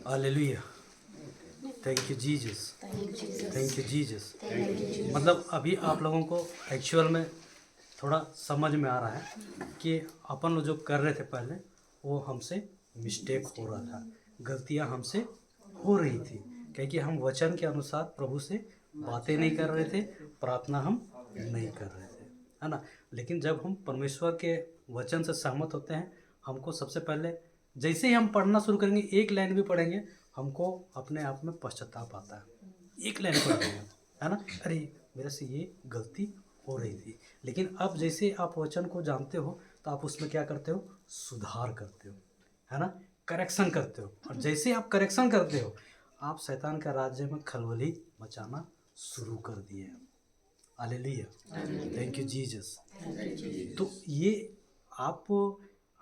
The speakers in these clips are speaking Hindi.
Hallelujah. Thank you Jesus. Thank you Jesus. मतलब अभी आप लोगों को एक्चुअल में थोड़ा समझ में आ रहा है कि अपन लोग जो कर रहे थे पहले वो हमसे मिस्टेक हो रहा था, गलतियां हमसे हो रही थी, क्योंकि हम वचन के अनुसार प्रभु से बातें नहीं कर रहे थे, प्रार्थना हम नहीं कर रहे थे, है ना। लेकिन जब हम परमेश्वर के वचन से सहमत होते हैं, हमको सबसे पहले जैसे ही हम पढ़ना शुरू करेंगे, एक लाइन भी पढ़ेंगे, हमको अपने आप में पश्चाताप आता है। एक लाइन पढ़ेंगे, है ना, अरे मेरे से ये गलती हो रही थी। लेकिन अब जैसे आप वचन को जानते हो तो आप उसमें क्या करते हो, सुधार करते हो, है ना, करेक्शन करते हो। और जैसे आप करेक्शन करते हो, आप शैतान का राज्य में खलबली मचाना शुरू कर दिए हैं। हालेलुया। Thank you Jesus. तो ये आप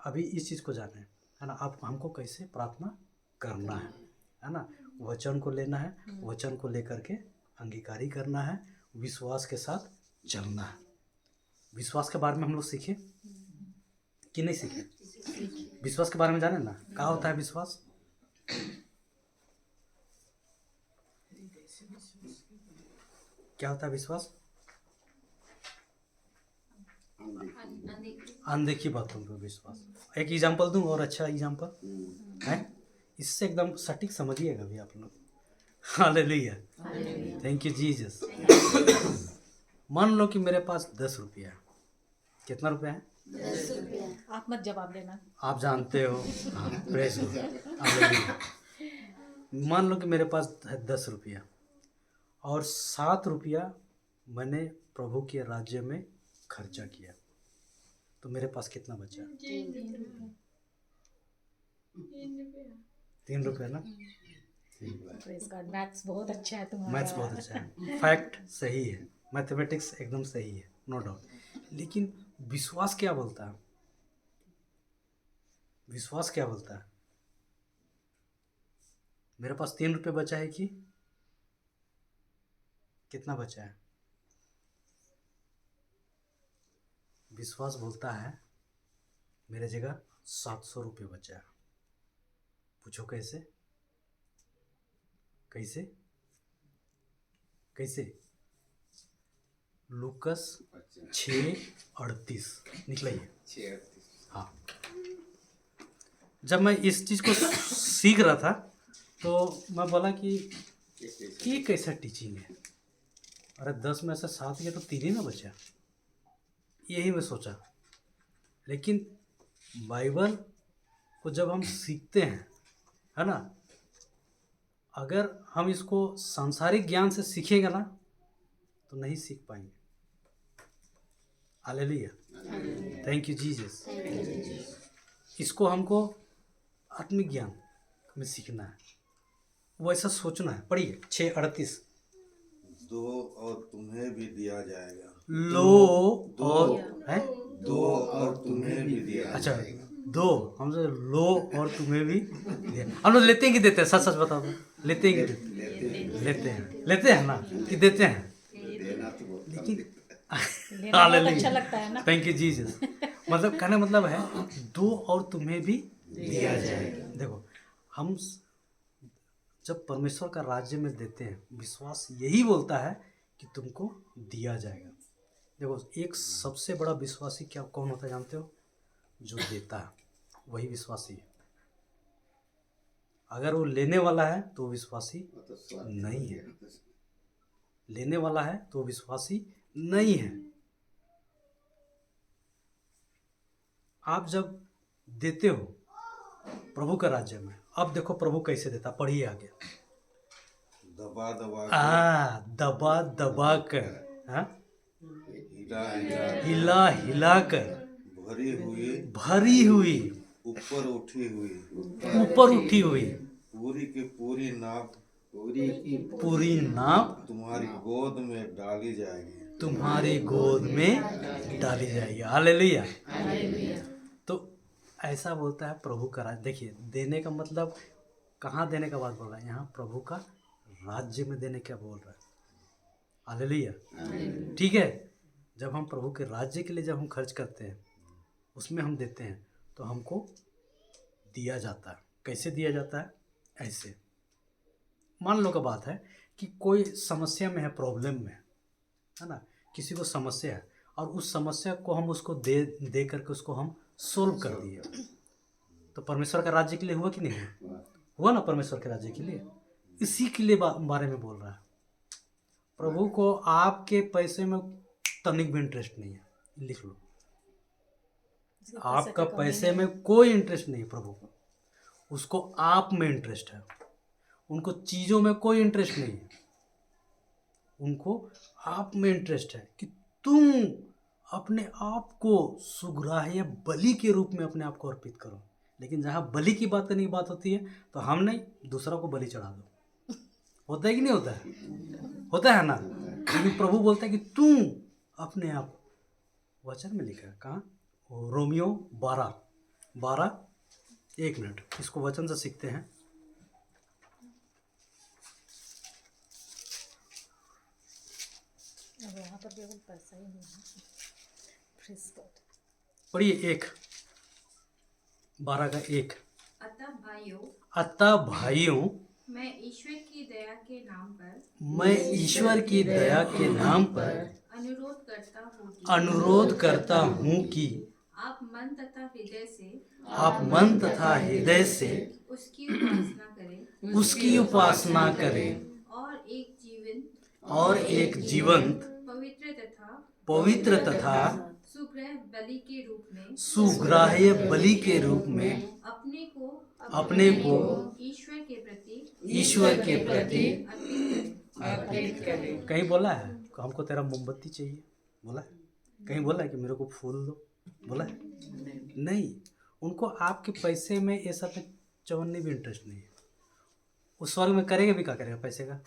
अभी इस चीज़ को जाने, है ना, आप हमको कैसे प्रार्थना करना है ना, वचन को लेना है, वचन को लेकर के अंगीकारी करना है, विश्वास के साथ चलना है। विश्वास के बारे में हम लोग सीखे कि नहीं सीखे? विश्वास के बारे में जाने ना, क्या होता है विश्वास? क्या होता है विश्वास? अनदेखी बातों पर विश्वास। एक एग्जांपल दूं, और अच्छा एग्जांपल है, इससे एकदम सटीक समझिएगा भी आप लोग। हालेलुया। Thank you Jesus. मान लो कि मेरे पास 10 रुपया है। कितना रुपया है? 10 रुपया। आप मत जवाब देना, आप जानते हो। हाँ, प्रेज गॉड। हालेलुया। मान लो कि मेरे पास है 10 रुपया और 7 रुपया मैंने प्रभु के राज्य में खर्चा किया, तो मेरे पास कितना बचा? 3 रुपया ना। Praise God. मैथ्स बहुत अच्छा है तुम्हारा। मैथ्स बहुत अच्छा है, फैक्ट सही है, मैथमेटिक्स एकदम सही है, नो डाउट। लेकिन विश्वास क्या बोलता है? विश्वास क्या बोलता है? मेरे पास 3 रुपये बचा है कि कितना बचा है? विश्वास बोलता है मेरे जगह 700 रुपये बचा है। पूछो कैसे? कैसे? कैसे? लूकस 6:38 निकलाइए। हाँ, जब मैं इस चीज़ को सीख रहा था तो मैं बोला कि ये कैसा टीचिंग है, अरे 10 में से 7 गया तो 3 ही ना बचा, यही मैं सोचा। लेकिन बाइबल को जब हम सीखते हैं, है ना, अगर हम इसको सांसारिक ज्ञान से सीखेंगे ना तो नहीं सीख पाएंगे। हालेलुया। Thank you Jesus. इसको हमको आत्मिक ज्ञान में सीखना है, वो ऐसा सोचना है। पढ़िए 6:38। दो और तुम्हें भी दिया जाएगा। लो और है, दो और तुम्हें भी दिया अच्छा जाएगा। दो, हमसे लो और तुम्हें भी दिया। हम लोग लेते हैं कि देते हैं? सच सच बताओ तो, लेते हैं कि लेते हैं? लेते हैं ना कि देते हैं? देना तो बहुत कम लेकिन दिखता है। लेना बहुत अच्छा लगता है ना। Thank you Jesus. मतलब कहने का मतलब है दो और तुम्हें भी दिया जाएगा। देखो, हम जब परमेश्वर का राज्य में देते हैं, विश्वास यही बोलता है कि तुमको दिया जाएगा। देखो, एक सबसे बड़ा विश्वासी क्या कौन होता है जानते हो? जो देता है, वही विश्वासी है। अगर वो लेने वाला है तो विश्वासी नहीं है, लेने वाला है तो विश्वासी नहीं है। आप जब देते हो प्रभु के राज्य में, अब देखो प्रभु कैसे देता, पढ़िए आगे। दबा दबा दबा दबा कर, हाँ, हिला हिला हिला हिला कर, भरी हुई ऊपर उठी हुई पूरी की पूरी नाप तुम्हारी गोद में डाली जाएगी। हालेलुया। तो ऐसा बोलता है प्रभु का राज्य। देखिए, देने का मतलब कहाँ देने का बात बोल रहा है? यहाँ प्रभु का राज्य में देने क्या बोल रहा है? हालेलुया। ठीक है, जब हम प्रभु के राज्य के लिए जब हम खर्च करते हैं, उसमें हम देते हैं, तो हमको दिया जाता है। कैसे दिया जाता है? ऐसे मान लो का बात है कि कोई समस्या में है, प्रॉब्लम में है ना, किसी को समस्या है और उस समस्या को हम उसको दे करके उसको हम सोल्व कर दिए, तो परमेश्वर का राज्य के लिए हुआ कि नहीं हुआ ना, परमेश्वर के राज्य के लिए। इसी के लिए बारे में बोल रहा है। प्रभु को आपके पैसे में तनिक भी इंटरेस्ट नहीं है, लिख लो, आपका पैसे में कोई इंटरेस्ट नहीं है प्रभु को, उसको आप में इंटरेस्ट है। उनको चीज़ों में कोई इंटरेस्ट नहीं है, उनको आप में इंटरेस्ट है कि तुम अपने आप को सुग्राह्य बलि के रूप में अपने आप को अर्पित करो। लेकिन जहाँ बलि की बात करने की बात होती है तो हम नहीं, दूसरा को बलि चढ़ा दो। होता है कि नहीं होता है? होता है ना। लेकिन प्रभु बोलता है कि तुम अपने आप, वचन में लिखा है कहाँ, रोमियो 12 एक मिनट, इसको वचन से सीखते हैं। अब यहाँ पर केवल पैसा ही नहीं है। Praise God. पढ़िए 12:1। अतः अतः भाइयों मैं ईश्वर की दया के नाम पर मैं ईश्वर की दया के नाम पर अनुरोध करता हूँ कि आप मन तथा हृदय से आप मन तथा हृदय से उसकी उपासना करें उसकी उपासना करें और एक जीवंत पवित्र तथा सुग्राह्य बलि के रूप में सुग्राह्य बलि के रूप में अपने को ईश्वर के प्रति अर्पित करें। कहीं बोला है हमको तेरा मोमबत्ती चाहिए, बोला है? कहीं बोला है कि मेरे को फूल दो, बोला है? नहीं। उनको आपके पैसे में ये सब में चवन्नी भी इंटरेस्ट नहीं है। उस स्वर्ग में करेगा भी क्या करेगा पैसे का।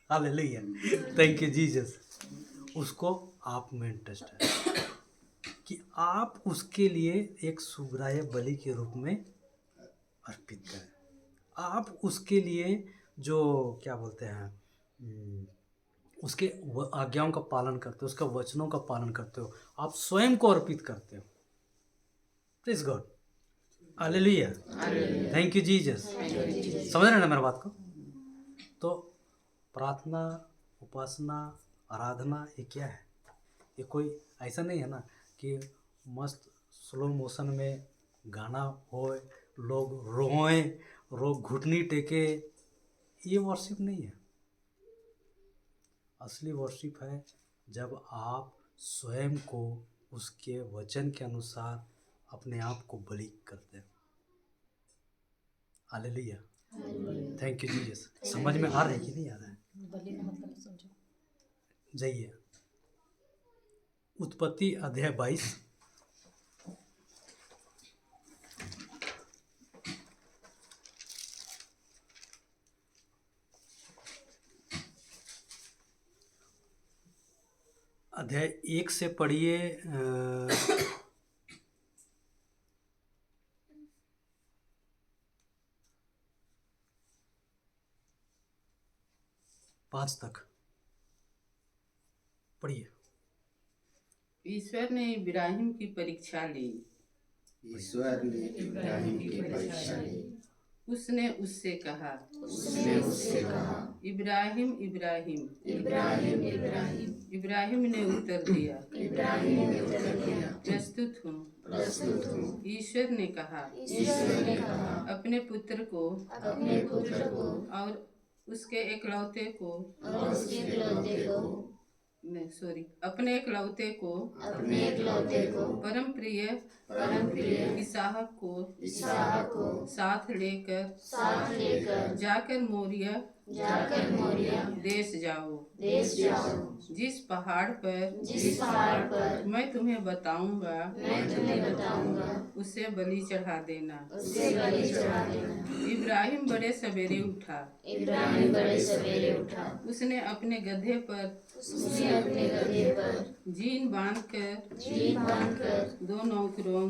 Hallelujah, thank you Jesus. उसको आप में इंटरेस्ट है कि आप उसके लिए एक सुग्राह्य बलि के रूप में अर्पित करें। आप उसके लिए जो क्या बोलते हैं, उसके आज्ञाओं का पालन करते हो, उसका वचनों का पालन करते हो, आप स्वयं को अर्पित करते हो। Please God, hallelujah, thank you Jesus. समझ रहे हैं ना मेरा बात को? तो प्रार्थना, उपासना, आराधना ये क्या है? ये कोई ऐसा नहीं है ना कि मस्त स्लो मोशन में गाना हो, लोग रोएं, लोग घुटनी टेके, ये वर्शिप नहीं है। असली वर्शिप है जब आप स्वयं को उसके वचन के अनुसार अपने आप को बलि करते हैं। Hallelujah, thank you Jesus. समझ में आ रहा है कि नहीं आ रहा है? बलि का मतलब समझो। जाइए उत्पत्ति अध्याय 22। अध्याय 1 से पढ़िए 5 तक पढ़िए। ईश्वर ने इब्राहिम की परीक्षा ली। ईश्वर ने इब्राहिम की परीक्षा ली। उसने उससे कहा, इब्राहिम इब्राहिम। इब्राहिम इब्राहिम। इब्राहिम ने उत्तर दिया, प्रस्तुत हूँ। ईश्वर ने कहा, अपने पुत्र को और उसके इकलौते को अपने इकलौते को परम प्रिय इसहाक को साथ लेकर जाकर मोरिया देश जाओ, जिस पहाड़ पर मैं तुम्हें बताऊंगा उसे बलि चढ़ा देना। इब्राहिम बड़े सवेरे उठा। उसने अपने गधे पर जीन बांधकर दो नौकरों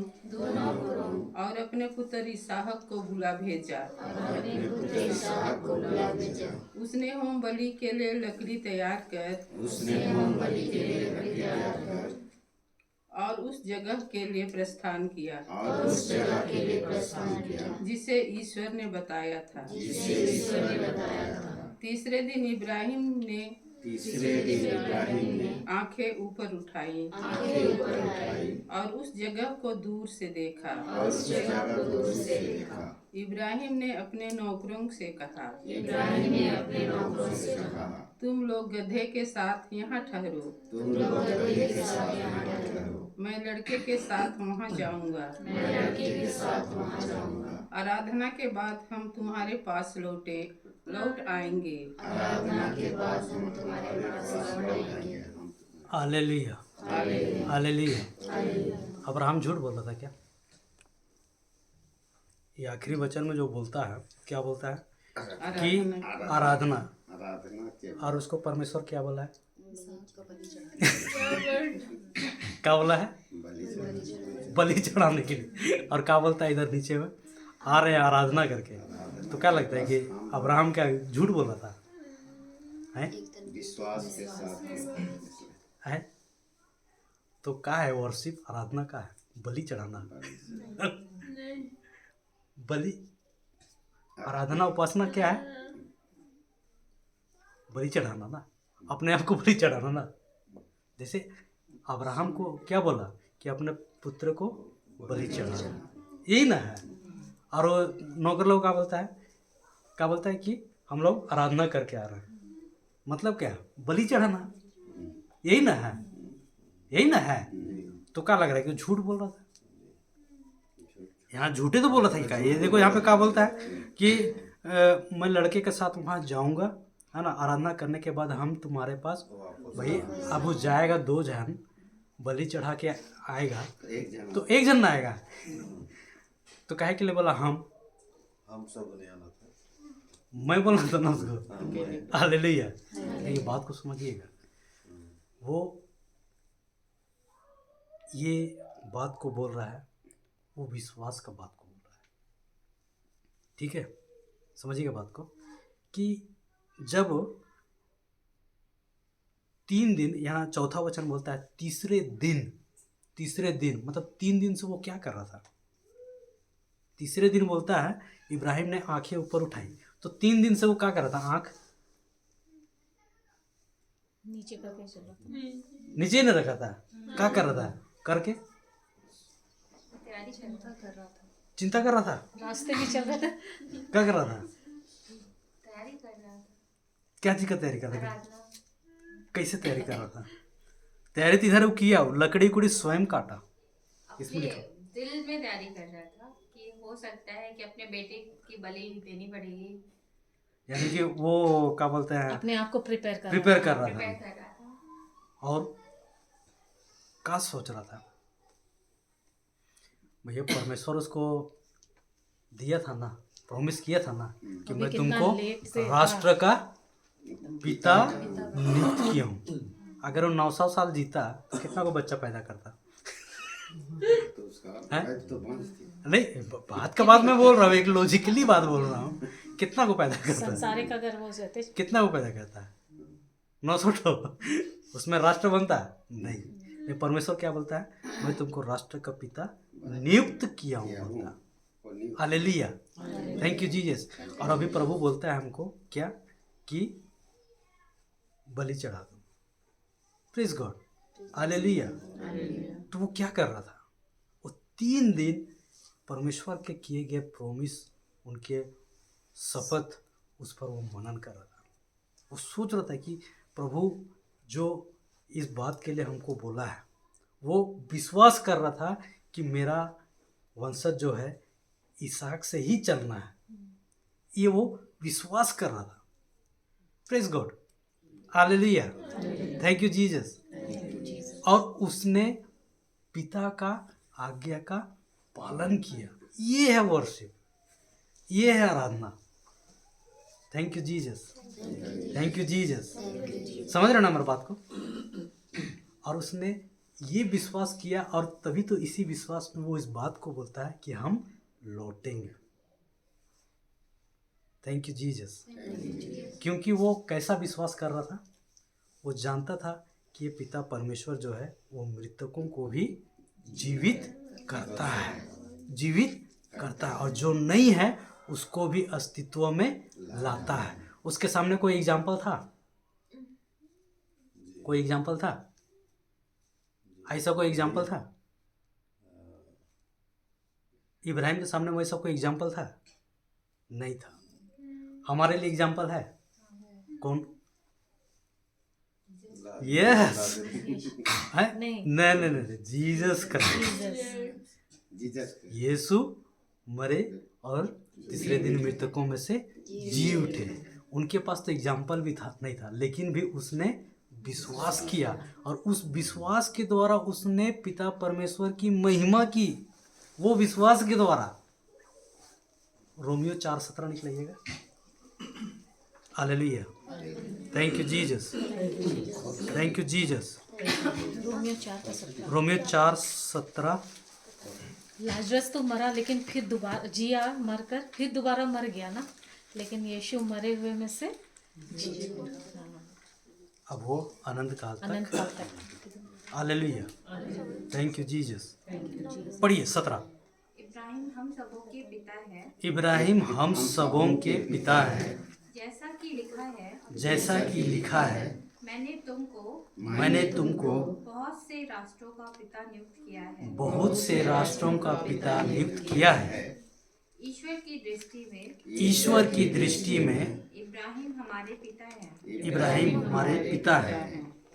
और अपने पुत्र इसहाक को बुला भेजा। उसने होम बलि के लिए लकड़ी तैयार कर और उस जगह के लिए प्रस्थान किया और उस जगह के लिए प्रस्थान किया जिसे ईश्वर ने बताया था। जिसे ईश्वर ने बताया था। तीसरे दिन इब्राहिम ने तीसरे दिन इब्राहिम ने आंखें ऊपर उठाई आंखें ऊपर उठाई और उस जगह को दूर से देखा। और उस जगह को दूर से देखा। इब्राहिम ने अपने नौकरों से कहा, इब्राहिम ने अपने नौकरों से कहा, तुम लोग गधे के साथ यहाँ ठहरो, तुम लोग गधे के साथ यहाँ ठहरो, मैं लड़के के साथ वहाँ जाऊँगा। मैं लड़के के साथ वहाँ जाऊँगा। आराधना के बाद हम तुम्हारे पास लौट आएंगे। आराधना के बाद हम तुम्हारे पास लौट आएंगे। Hallelujah, hallelujah. अब्राहम झूठ बोल रहा था क्या? ये आखिरी वचन में जो बोलता है, क्या बोलता है कि आराधना, आराधना और उसको परमेश्वर क्या बोला है? क्या बोला है? बलि चढ़ाने के लिए। और क्या बोलता है इधर नीचे में? आ रहे हैं आराधना करके। तो क्या लगता है कि अब्राहम क्या झूठ बोल रहा था? हैं? विश्वास के साथ है? तो क्या है वर्शिप? आराधना का है बलि चढ़ाना। बलि, आराधना, उपासना क्या है? बलि चढ़ाना ना, अपने आप को बलि चढ़ाना ना। जैसे अब्राहम को क्या बोला कि अपने पुत्र को बलि चढ़ाना, यही ना है। और वो नौकर लोग क्या बोलता है कि हम लोग आराधना करके आ रहे हैं। मतलब क्या? बलि चढ़ाना, यही ना है, यही ना है। तो क्या लग रहा है कि झूठ बोल रहा था? यहाँ झूठे तो बोल रहा था क्या? ये देखो यहाँ पे क्या बोलता है कि मैं लड़के के साथ वहाँ जाऊँगा, है ना, आराधना करने के बाद हम तुम्हारे पास, भाई अब वो जाएगा, 2 जन बलि चढ़ा के आएगा, तो 1 जन ना आएगा। तो काहे के लिए बोला हम सब नहीं आना था। मैं बोल रहा था ना उसको। हालेलुया। ये बात को समझिएगा, वो ये बात को बोल रहा है, वो विश्वास का बात को बोल रहा है। ठीक है, समझिएगा बात को कि जब 3 दिन, यहाँ चौथा वचन बोलता है तीसरे दिन, मतलब 3 दिन से वो क्या कर रहा था? तीसरे दिन बोलता है इब्राहिम ने आंखें ऊपर उठाई, तो 3 दिन से वो क्या कर रहा था? आंख नीचे करके चल रहा था, नीचे नहीं रखा था। क्या कर रहा था? करके चिंता कर रहा था, चिंता कर रहा था, रास्ते में चल रहा था। क्या कर रहा था? तैयारी कर रहा था। क्या चीज का तैयारी कर रहा था? आराधना। कैसे तैयारी कर रहा था? तैयारी तो इधर वो किया, लकड़ी कुड़ी स्वयं काटा। इसमें अपने लिखा दिल में तैयारी कर रहा था कि हो सकता है कि अपने बेटे की बलि देनी पड़ेगी। यानी कि वो क्या बोलते हैं, अपने आप को प्रिपेयर कर प्रिपेयर कर रहा प्रिपेयर था। कर रहा था। और क्या सोच रहा था? भैया परमेश्वर उसको दिया था ना, प्रॉमिस किया था ना कि मैं कितना तुमको लेट से राष्ट्र का पिता नियुक्त किया हूँ। अगर वो 900 साल जीता तो कितना को बच्चा पैदा करता? तो उसका हैं? आज तो वंश थी। नहीं, बात का बाद में बोल रहा हूँ, एक लॉजिकली बात बोल रहा हूँ। कितना को पैदा करता है? संसारिक अगर वो रहते कितना को पैदा करता है? 900 तो उसमें राष्ट्र बनता है? नहीं। ये परमेश्वर क्या बोलता है? मैं तुमको राष्ट्र का पिता नियुक्त किया हूँ बोलता। और नहीं हालेलुया, थैंक यू जीसस। और अभी प्रभु बोलता है हमको क्या कि बलि चढ़ा दो। Praise God, hallelujah. तो वो क्या कर रहा था? वो 3 दिन परमेश्वर के किए गए प्रॉमिस, उनके शपथ, उस पर वो मनन कर रहा था। वो सोच रहा था कि प्रभु जो इस बात के लिए हमको बोला है, वो विश्वास कर रहा था कि मेरा वंशज जो है इसहाक से ही चलना है। ये वो विश्वास कर रहा था। Praise God, hallelujah, thank you Jesus. और उसने पिता का आज्ञा का पालन किया। ये है वर्शिप, ये है आराधना। Thank you Jesus, thank you Jesus. समझ रहे ना हमारी बात को? और उसने ये विश्वास किया, और तभी तो इसी विश्वास में वो इस बात को बोलता है कि हम लौटेंगे। Thank you Jesus. क्योंकि वो कैसा विश्वास कर रहा था? वो जानता था कि ये पिता परमेश्वर जो है वो मृतकों को भी जीवित करता है, जीवित करता है, और जो नहीं है उसको भी अस्तित्व में लाता है। उसके सामने कोई एग्जाम्पल था? कोई एग्जाम्पल था? ऐसा कोई एग्जाम्पल था? इब्राहिम के सामने वैसा कोई एग्जाम्पल था? नहीं था। हमारे लिए एग्जाम्पल है कौन? यस है? नहीं। नहीं नहीं, जीसस क्राइस्ट। यीशु मरे और तीसरे दिन मृतकों में से जी उठे। उनके पास तो एग्जाम्पल भी था नहीं था, लेकिन भी उसने विश्वास किया, और उस विश्वास के द्वारा उसने पिता परमेश्वर की महिमा की। वो विश्वास के द्वारा। रोमियो 4:17 निकलाइएगा। Hallelujah, thank you Jesus, thank you Jesus. रोमियो 4:17। रोमियो 4:17। लाजरस तो मरा, लेकिन फिर दोबारा जिया, मरकर फिर दोबारा मर गया ना, लेकिन यीशु मरे हुए में से अब वो अनंत काल अनंत तक। काल तक। Hallelujah, thank you Jesus. पढ़िए 17। इब्राहिम हम सबों के पिता है, इब्राहिम हम सबों के पिता है, जैसा कि लिखा है, जैसा कि लिखा है, मैंने तुमको बहुत से राष्ट्रों का पिता नियुक्त किया है। बहुत से राष्ट्रों का पिता नियुक्त किया है। ईश्वर की दृष्टि में ईश्वर की दृष्टि में इब्राहिम हमारे पिता हैं। इब्राहिम हमारे पिता है।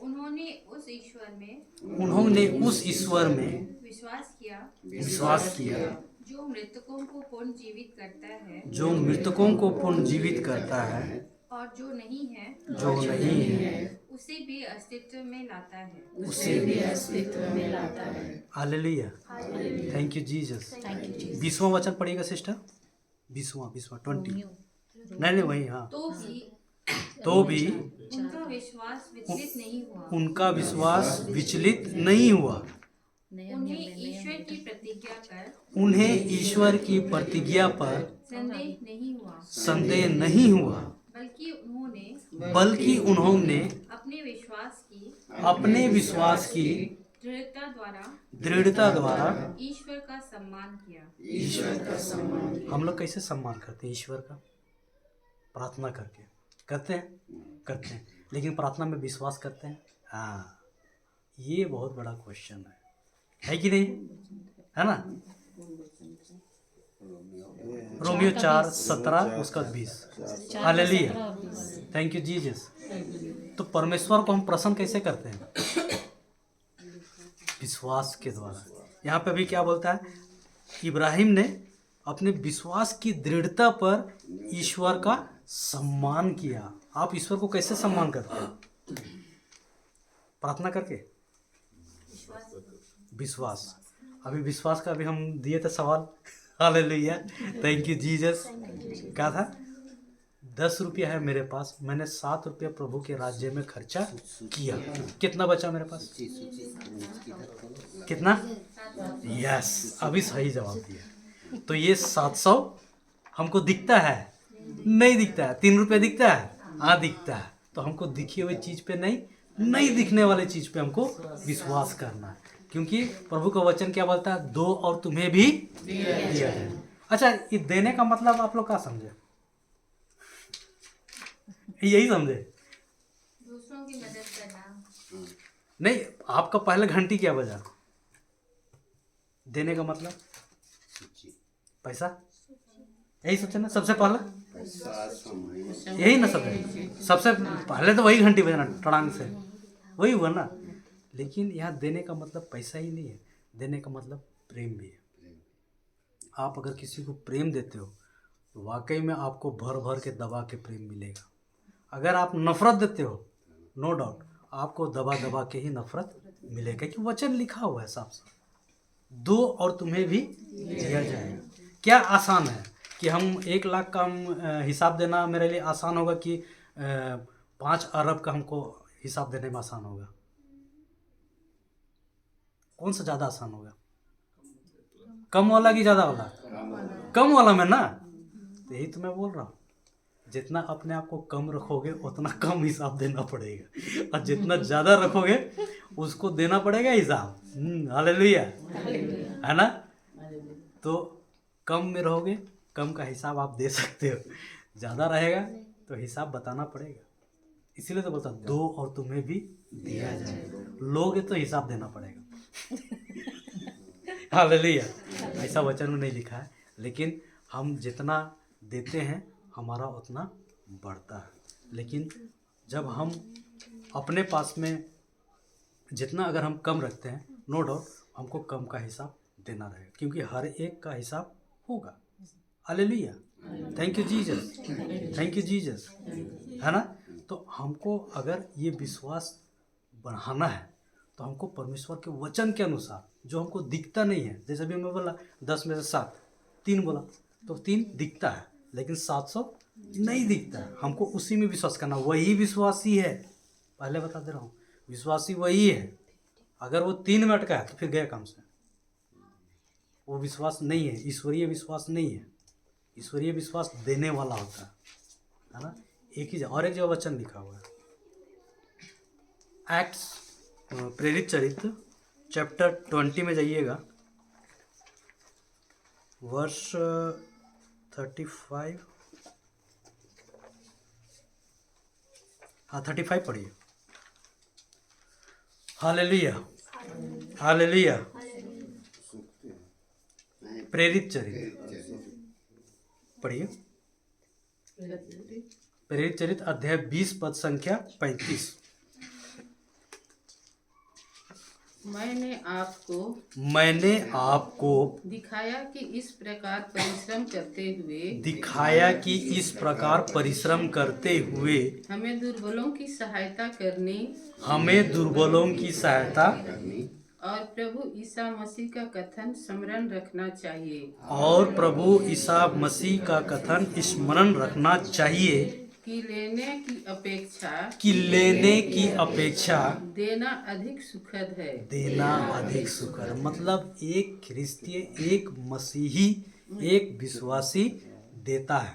उन्होंने उस ईश्वर में उन्होंने उस ईश्वर में विश्वास किया जो मृतकों को पुनर्जीवित करता है, जो मृतकों को पुनर्जीवित करता है, और जो नहीं है उसे भी अस्तित्व में लाता है। उसे भी अस्तित्व में लाता है। Hallelujah, thank you Jesus. 20वां वचन पढ़िएगा सिस्टर। 20वां 20 नहीं वही। हाँ, तो भी उनका विश्वास विचलित नहीं हुआ। उनका विश्वास विचलित नहीं हुआ। उन्हें ईश्वर की प्रतिज्ञा पर उन्हें ईश्वर की प्रतिज्ञा पर संदेह नहीं हुआ, बल्कि उन्होंने अपने विश्वास की दृढ़ता द्वारा ईश्वर का सम्मान किया। ईश्वर का सम्मान। हम लोग कैसे सम्मान करते हैं ईश्वर का? प्रार्थना करके करते हैं, लेकिन प्रार्थना में विश्वास करते हैं? हाँ, ये बहुत बड़ा क्वेश्चन है कि नहीं? है ना? रोमियो 4:17 उसका 20। Hallelujah, thank you Jesus. तो परमेश्वर को हम प्रसन्न कैसे करते हैं? विश्वास के द्वारा। यहाँ पे अभी क्या बोलता है? इब्राहिम ने अपने विश्वास की दृढ़ता पर ईश्वर का सम्मान किया। आप ईश्वर को कैसे सम्मान करते हैं? प्रार्थना करके? विश्वास। अभी विश्वास का अभी हम दिए थे सवाल। Hallelujah, thank you Jesus. क्या था? 10 रुपया है मेरे पास, मैंने 7 रुपया प्रभु के राज्य में खर्चा किया। कितना बचा मेरे पास? कितना? यस, अभी सही जवाब दिया। तो ये 700 हमको दिखता है? नहीं दिखता है। 3 रुपया दिखता है? हाँ दिखता है। तो हमको दिखी हुई चीज पे नहीं दिखने वाली चीज पे हमको विश्वास करना है, क्योंकि प्रभु का वचन क्या बोलता है? दो और तुम्हें भी दिया जाए। अच्छा, ये देने का मतलब आप लोग क्या समझे? यही समझे? दूसरों की मदद करना। नहीं, आपका पहले घंटी क्या बजा? देने का मतलब पैसा, यही सोचे ना सबसे पहले? यही ना सबसे पहले तो वही घंटी बजाना टड़ांग से, वही हुआ ना। लेकिन यहाँ देने का मतलब पैसा ही नहीं है, देने का मतलब प्रेम भी है। आप अगर किसी को प्रेम देते हो तो वाकई में आपको भर भर के दबा के प्रेम मिलेगा। अगर आप नफरत देते हो, नो डाउट आपको दबा दबा के ही नफरत मिलेगा, कि वचन लिखा हुआ है साफ साफ, दो और तुम्हें भी दिया जाएगा। क्या आसान है कि हम 1 लाख का हिसाब देना मेरे लिए आसान होगा कि 5 अरब का हमको हिसाब देने में आसान होगा? कौन सा ज़्यादा आसान होगा? कम वाला कि ज़्यादा वाला? कम वाला में ना। तो यही तो मैं बोल रहा हूँ, जितना अपने आप को कम रखोगे उतना कम हिसाब देना पड़ेगा, और जितना ज़्यादा रखोगे उसको देना पड़ेगा हिसाब। हालेलुया, है ना। तो कम में रहोगे, कम का हिसाब आप दे सकते हो, ज़्यादा रहेगा तो हिसाब बताना पड़ेगा। इसीलिए तो बोलता दो और तुम्हें भी दिया जाएगा, लोगे तो हिसाब देना पड़ेगा। हालेलुया, ऐसा वचन में नहीं लिखा है, लेकिन हम जितना देते हैं हमारा उतना बढ़ता है। लेकिन जब हम अपने पास में जितना अगर हम कम रखते हैं, नो डाउट हमको कम का हिसाब देना रहेगा, क्योंकि हर एक का हिसाब होगा। Hallelujah, thank you Jesus, thank you Jesus, है ना। तो हमको अगर ये विश्वास बढ़ाना है तो हमको परमेश्वर के वचन के अनुसार जो हमको दिखता नहीं है, जैसे अभी मैं बोला 10 में से 7, 3 बोला तो 3 दिखता है लेकिन 700 नहीं दिखता है, हमको उसी में विश्वास करना। वही विश्वासी है, पहले बता दे रहा हूँ, विश्वासी वही है। अगर वो 3 में अटका है तो फिर गया काम से, वो विश्वास नहीं है, ईश्वरीय विश्वास नहीं है। ईश्वरीय विश्वास देने वाला होता है ना। एक ही और एक जगह वचन लिखा हुआ है, एक्ट्स प्रेरित चरित्र चैप्टर 20 में जाइएगा, वर्ष 35, हाँ 35 पढ़िए। Hallelujah, hallelujah. प्रेरित चरित्र पढ़िए, प्रेरित चरित्र अध्याय 20 पद संख्या 35। मैंने आपको दिखाया कि इस प्रकार परिश्रम करते हुए हमें दुर्बलों की सहायता करने और प्रभु ईसा मसीह का कथन स्मरण रखना चाहिए कि लेने की अपेक्षा देना अधिक सुखद है। मतलब एक ख्रिस्तीय, एक मसीही, एक विश्वासी देता है,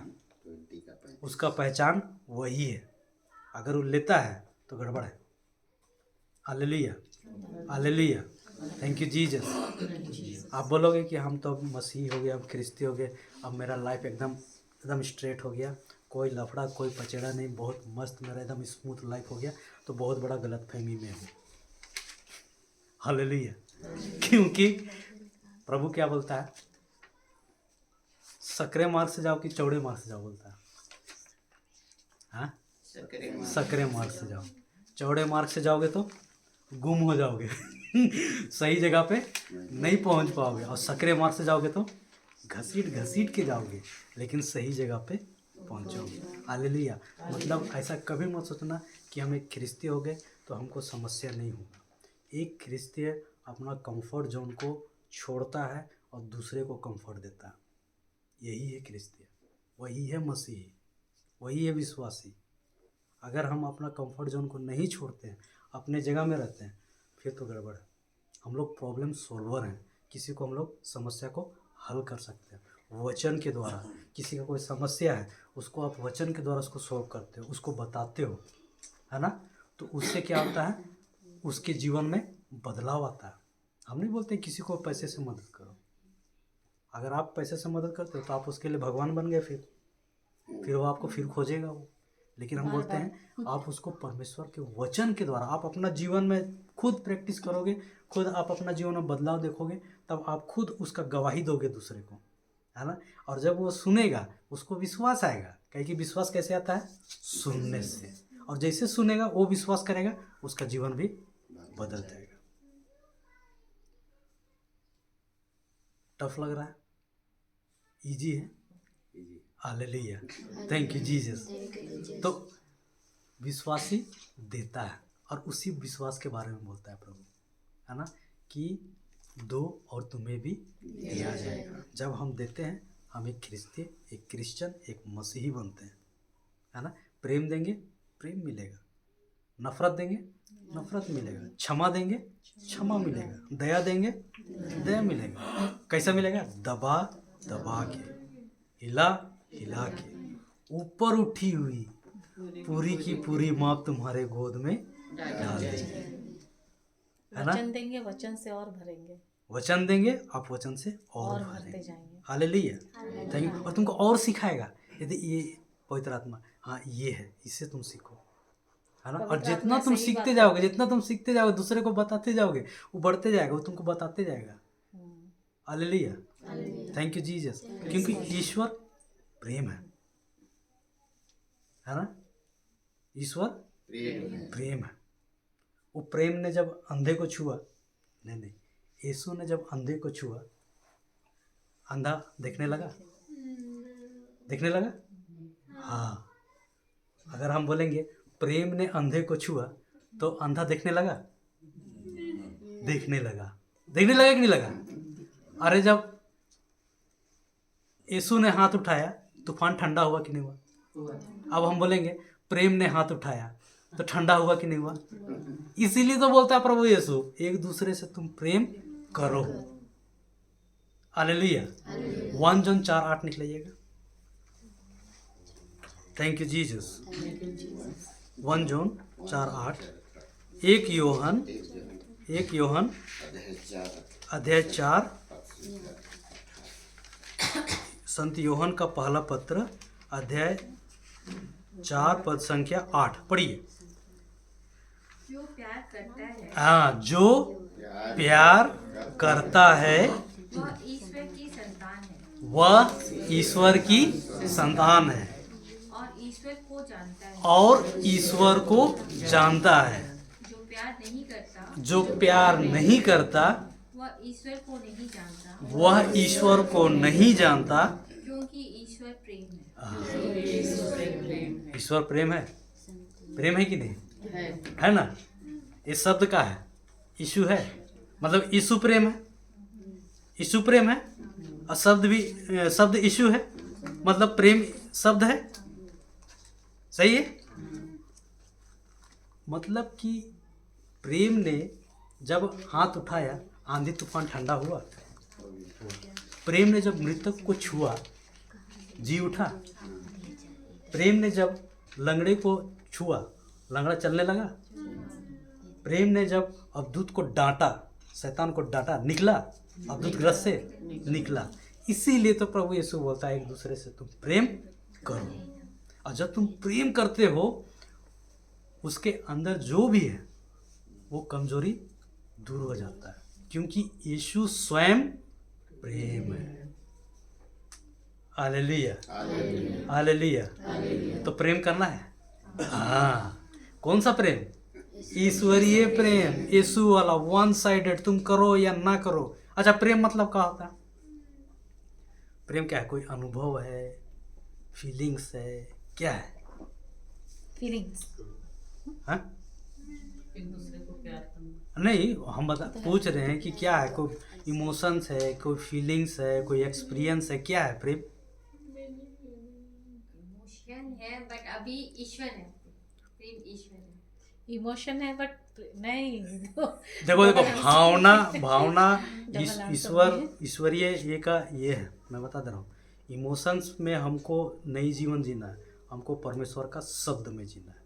उसका पहचान वही है। अगर वो लेता है तो गड़बड़ है। Hallelujah, hallelujah, thank you Jesus. आप बोलोगे कि हम तो मसीही हो गए, हम ख्रिस्ती हो गए, अब मेरा लाइफ एकदम स्ट्रेट हो गया, कोई लफड़ा कोई पचड़ा नहीं, बहुत मस्त मेरा एकदम स्मूथ लाइफ हो गया, तो बहुत बड़ा गलतफहमी में हूँ। हालेलुया, क्योंकि प्रभु क्या बोलता है, सकरे मार्ग से जाओ कि चौड़े मार्ग से जाओ बोलता है। हाँ, सकरे मार्ग से जाओ। चौड़े मार्ग से जाओगे तो गुम हो जाओगे सही जगह पे नहीं पहुंच पाओगे, और सकरे मार्ग से जाओगे तो घसीट के जाओगे, लेकिन सही जगह पे पहुंचोगे। हालेलुया। मतलब ऐसा कभी मत सोचना कि हम एक ख्रिस्ती हो गए तो हमको समस्या नहीं होगा। एक ख्रिस्ती अपना कंफर्ट जोन को छोड़ता है और दूसरे को कंफर्ट देता है, यही है ख्रिस्ती, वही है मसीही, वही है विश्वासी। अगर हम अपना कंफर्ट जोन को नहीं छोड़ते हैं, अपने जगह में रहते हैं, फिर तो गड़बड़ है। हम लोग प्रॉब्लम सोल्वर हैं, किसी को हम लोग समस्या को हल कर सकते हैं वचन के द्वारा। किसी का कोई समस्या है, उसको आप वचन के द्वारा उसको सॉल्व करते हो, उसको बताते हो, है ना। तो उससे क्या होता है, उसके जीवन में बदलाव आता है। हम नहीं बोलते किसी को पैसे से मदद करो, अगर आप पैसे से मदद करते हो तो आप उसके लिए भगवान बन गए, फिर वो आपको फिर खोजेगा वो। लेकिन हम बोलते हैं आप उसको परमेश्वर के वचन के द्वारा, आप अपना जीवन में खुद प्रैक्टिस करोगे, खुद आप अपना जीवन में बदलाव देखोगे, तब आप खुद उसका गवाही दोगे दूसरे को, है ना। और जब वो सुनेगा उसको विश्वास आएगा, क्योंकि विश्वास कैसे आता है, सुनने से, और जैसे सुनेगा वो विश्वास करेगा, उसका जीवन भी बदल जाएगा। टफ लग रहा है, इजी है। Hallelujah, thank you Jesus. तो विश्वासी देता है और उसी विश्वास के बारे में बोलता है प्रभु, है ना, कि दो और तुम्हें भी दिया जाएगा। जब हम देते हैं हम एक ख्रिस्ती, एक क्रिश्चियन, एक मसीही बनते हैं, है ना। प्रेम देंगे प्रेम मिलेगा, नफरत देंगे नफरत मिलेगा, क्षमा देंगे क्षमा मिलेगा, दया देंगे दया मिलेगा। कैसा मिलेगा, दबा दबा के, हिला हिला के, ऊपर उठी हुई पूरी की पूरी माप तुम्हारे गोद में डाल देंगे। है ना? वचन देंगे, वचन से और भरेंगे, वचन देंगे, आप वचन से और और भरते भरेंगे। जाएंगे। Hallelujah, thank you. और तुमको और सिखाएगा, यदि ये पवित्र आत्मा, हाँ ये है, इससे तुम सीखो, है ना? और पवित्र जितना आत्मा तुम सही सीखते बात जाओगे, जितना तुम सीखते जाओगे, दूसरे को बताते जाओगे, वो बढ़ते जाएगा, वो तुमको बताते जाएगा। Hallelujah, thank you Jesus. क्योंकि ईश्वर प्रेम है ना? ईश्वर प्रेम है। वो प्रेम ने जब अंधे को छुआ, नहीं, यीशु ने जब अंधे को छुआ, अंधा देखने लगा, हाँ। अगर हम बोलेंगे प्रेम ने अंधे को छुआ, तो अंधा देखने लगा कि नहीं लगा? अरे जब यीशु ने हाथ उठाया, तूफान ठंडा हुआ कि नहीं हुआ? अब हम बोलेंगे प्रेम ने हाथ उठाया, तो ठंडा हुआ कि नहीं हुआ? इसीलिए तो बोलता है प्रभु यीशु, एक दूसरे से तुम प्रेम करो। हालेलुया। 1 जॉन 4:8 निकलाइएगा। Thank you Jesus. 1 जॉन 4:8। 1 योहन अध्याय 4, संत योहन का पहला पत्र अध्याय 4 पद संख्या 8 पढ़िए। जो प्यार करता है हाँ, जो प्यार करता है वह ईश्वर की संतान है वह ईश्वर की संतान है और ईश्वर को जानता है। और ईश्वर को जानता है। जो प्यार नहीं करता वह वह ईश्वर को नहीं जानता क्योंकि ईश्वर प्रेम है। ईश्वर प्रेम है। प्रेम है कि नहीं? है ना? इस शब्द का है, यीशु है, मतलब यीशु प्रेम है, यीशु प्रेम है। और शब्द यीशु है, मतलब प्रेम शब्द है। सही है? मतलब कि प्रेम ने जब हाथ उठाया, आंधी तूफान ठंडा हुआ। प्रेम ने जब मृतक को छुआ, जी उठा। प्रेम ने जब लंगड़े को छुआ, लंगड़ा चलने लगा। प्रेम ने जब अबदूत को डांटा, शैतान को डांटा, निकला, अबदूत ग्रस्त से निकला। इसीलिए तो प्रभु यीशु बोलता है एक दूसरे से तुम प्रेम करो। और जब तुम प्रेम करते हो, उसके अंदर जो भी है वो कमजोरी दूर हो जाता है, क्योंकि यीशु स्वयं प्रेम है। Hallelujah, hallelujah. तो प्रेम करना है। हाँ, कौन सा प्रेम? ईश्वरीय प्रेम, यीशु वाला, वन साइडेड। तुम करो या ना करो। अच्छा, प्रेम मतलब क्या होता है? प्रेम क्या है? कोई अनुभव है, फीलिंग्स है, क्या है? फीलिंग्स। हाँ? एक दूसरे को प्यार करना। नहीं, हम पूछ रहे हैं कि क्या है? कोई इमोशंस है, कोई फीलिंग्स है, कोई एक्सपीरियंस है, क्या है प्रेम? इमोशन है बट अभी ईश्वर है। प्रेम ईश्वर है। इमोशन है बट नहीं। देखो भावना answer ईश्वरीय ये का ये है। मैं बता दे रहा हूँ, इमोशंस में हमको नई जीवन जीना है, हमको परमेश्वर का शब्द में जीना है।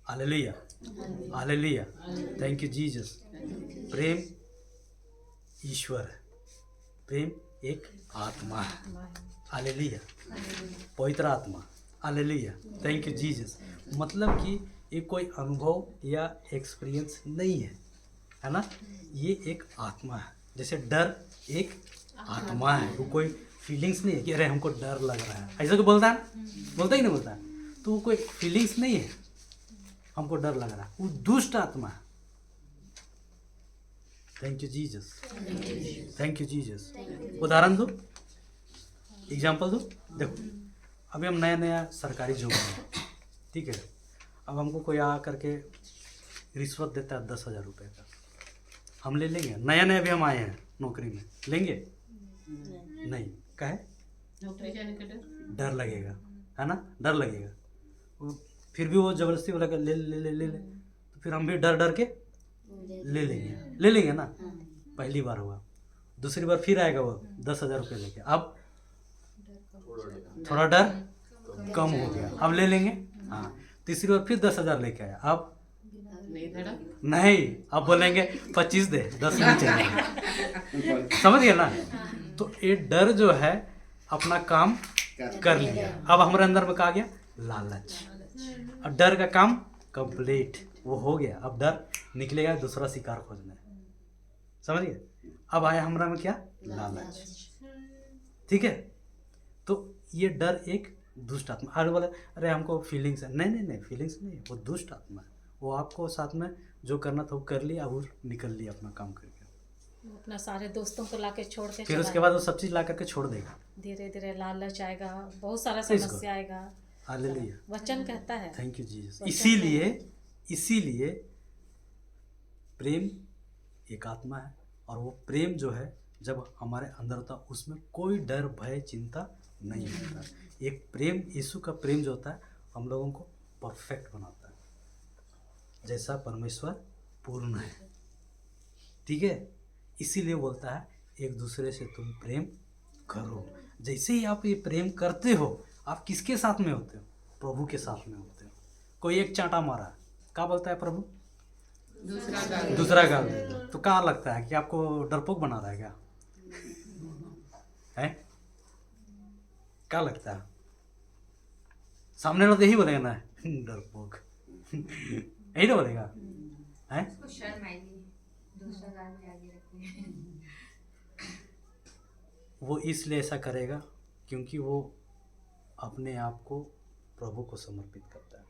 Hallelujah, hallelujah, thank you Jesus. प्रेम ईश्वर है, प्रेम एक आत्मा है। हालेलुया, पवित्र आत्मा। Hallelujah, thank you Jesus. मतलब कि ये कोई अनुभव या एक्सपीरियंस नहीं है ना? ये एक आत्मा है। जैसे डर एक आत्मा है, वो कोई फीलिंग्स नहीं है कि अरे हमको डर लग रहा है। ऐसा कोई बोलता है ना? बोलता ही नहीं बोलता है। तो वो कोई फीलिंग्स नहीं है, हमको डर लग रहा है, वो दुष्ट आत्मा है। Thank you Jesus, thank you Jesus. उदाहरण दो, एग्जाम्पल दो। देखो, अभी हम नया सरकारी जॉब में, ठीक है। अब हमको कोई आ करके रिश्वत देता है 10,000 रुपये का, हम ले लेंगे? नया भी हम आए हैं नौकरी में, लेंगे? नहीं। काहे? नौकरी जाने का डर। डर लगेगा, है ना? डर लगेगा। फिर भी वो जबरदस्ती बोला ले ले ले ले ले, तो फिर हम भी डर के ले लेंगे ना। पहली बार हुआ, दूसरी बार फिर आएगा वो 10,000 रुपये लेके, अब थोड़ा डर कम हो गया, अब ले लेंगे। हाँ, तीसरी बार फिर 10,000 लेके आया, अब नहीं धड़ा। नहीं, अब बोलेंगे 25 दे, 10 नहीं चाहिए। समझ गए ना? तो ये डर जो है अपना काम कर लिया। अब हमारे अंदर में कहा गया लालच। अब डर का काम कंप्लीट वो हो गया। अब डर निकलेगा दूसरा शिकार खोजने। समझ गए? अब आया हमारा में क्या? लालच। ठीक है? तो ये डर एक दुष्ट आत्मा। अरे बोले अरे हमको फीलिंग्स है। नहीं नहीं नहीं, फीलिंग्स नहीं, वो दुष्ट आत्मा है। वो आपको साथ में जो करना था वो कर लिया, वो निकल लिया अपना काम करके। वो अपना सारे दोस्तों को लाके छोड़ के फिर चला उसके बाद वो सब चीज़ ला करके छोड़ देगा। धीरे धीरे लालच आएगा, बहुत सारा किसको? समस्या आएगा। हालेलुया, वचन कहता है। Thank you Jesus. वचन इसीलिए प्रेम एक आत्मा है, और वो प्रेम जो है जब हमारे अंदर होता है उसमें कोई डर भय चिंता नहीं होता। एक प्रेम, यीशु का प्रेम जो होता है हम लोगों को परफेक्ट बनाता है, जैसा परमेश्वर पूर्ण है। ठीक है? इसीलिए बोलता है एक दूसरे से तुम प्रेम करो। जैसे ही आप ये प्रेम करते हो, आप किसके साथ में होते हो? प्रभु के साथ में होते हो। कोई एक चांटा मारा, क्या बोलता है प्रभु? दूसरा गाल दे दो। तो क्या लगता है कि आपको डरपोक बना रहा है क्या? है? क्या लगता है? सामने वाला तो यही बोलेगा ना, डरपोक। यही ना बोलेगा है? उसको शर्म आएगी, दूसरा गाल में आगे रखने। वो इसलिए ऐसा करेगा क्योंकि वो अपने आप को प्रभु को समर्पित करता है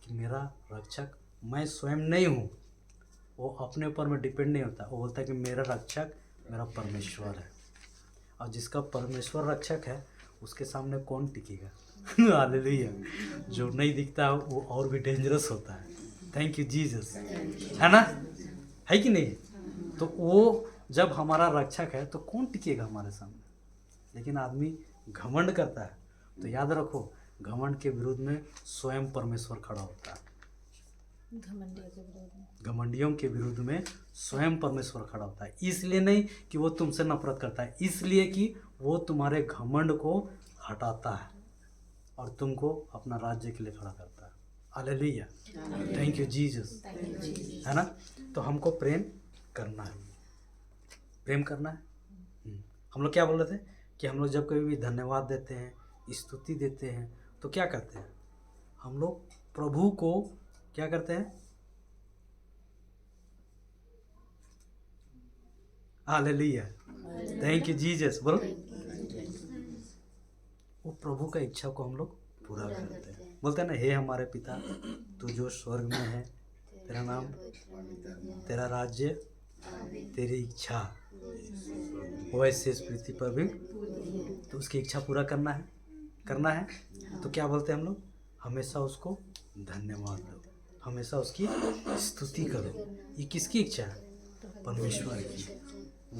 कि मेरा रक्षक मैं स्वयं नहीं हूँ। वो अपने ऊपर में डिपेंड नहीं होता। वो बोलता है कि मेरा रक्षक मेरा परमेश्वर है, और जिसका परमेश्वर रक्षक है उसके सामने कौन टिकेगा? हालेलुया। जो नहीं दिखता है वो और भी डेंजरस होता है। थैंक यू जीसस, है ना? है कि नहीं? तो वो जब हमारा रक्षक है तो कौन टिकेगा हमारे सामने? लेकिन आदमी घमंड करता है, तो याद रखो घमंड के विरुद्ध में स्वयं परमेश्वर खड़ा होता है। घमंडियों के विरोध में। घमंडियों के विरुद्ध में स्वयं परमेश्वर खड़ा होता है। इसलिए नहीं कि वो तुमसे नफरत करता है, इसलिए कि वो तुम्हारे घमंड को हटाता है और तुमको अपना राज्य के लिए खड़ा करता है। हालेलुया, थैंक यू जीसस, है ना? तो हमको प्रेम करना है, प्रेम करना है। हम लोग क्या बोल रहे थे कि हम लोग जब कभी भी धन्यवाद देते हैं, स्तुति देते हैं, तो क्या करते हैं? हम लोग प्रभु को क्या करते हैं? Hallelujah, thank you Jesus. बोलो, वो प्रभु का इच्छा को हम लोग पूरा करते हैं। बोलते हैं ना, हे हमारे पिता तू जो स्वर्ग में है, तेरा नाम, तेरा राज्य, तेरी इच्छा वैसे इस पृथ्वी पर भी। तो उसकी इच्छा पूरा करना है। तो क्या बोलते हैं हम लोग? हमेशा उसको धन्यवाद दो, हमेशा उसकी स्तुति करो। ये किसकी इच्छा है? परमेश्वर की।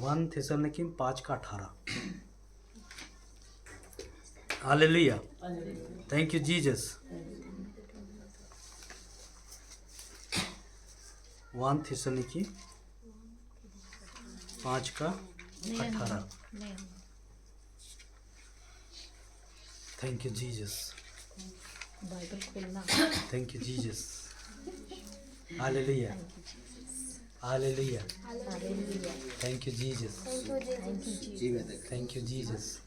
1 Thessalonians 5:18। Hallelujah, thank you Jesus. 1 Thessalonians 5:18। नहीं, थैंक यू जीसस, बाइबल खोलना। Thank you Jesus. Hallelujah, hallelujah, thank you Jesus, thank you Jesus.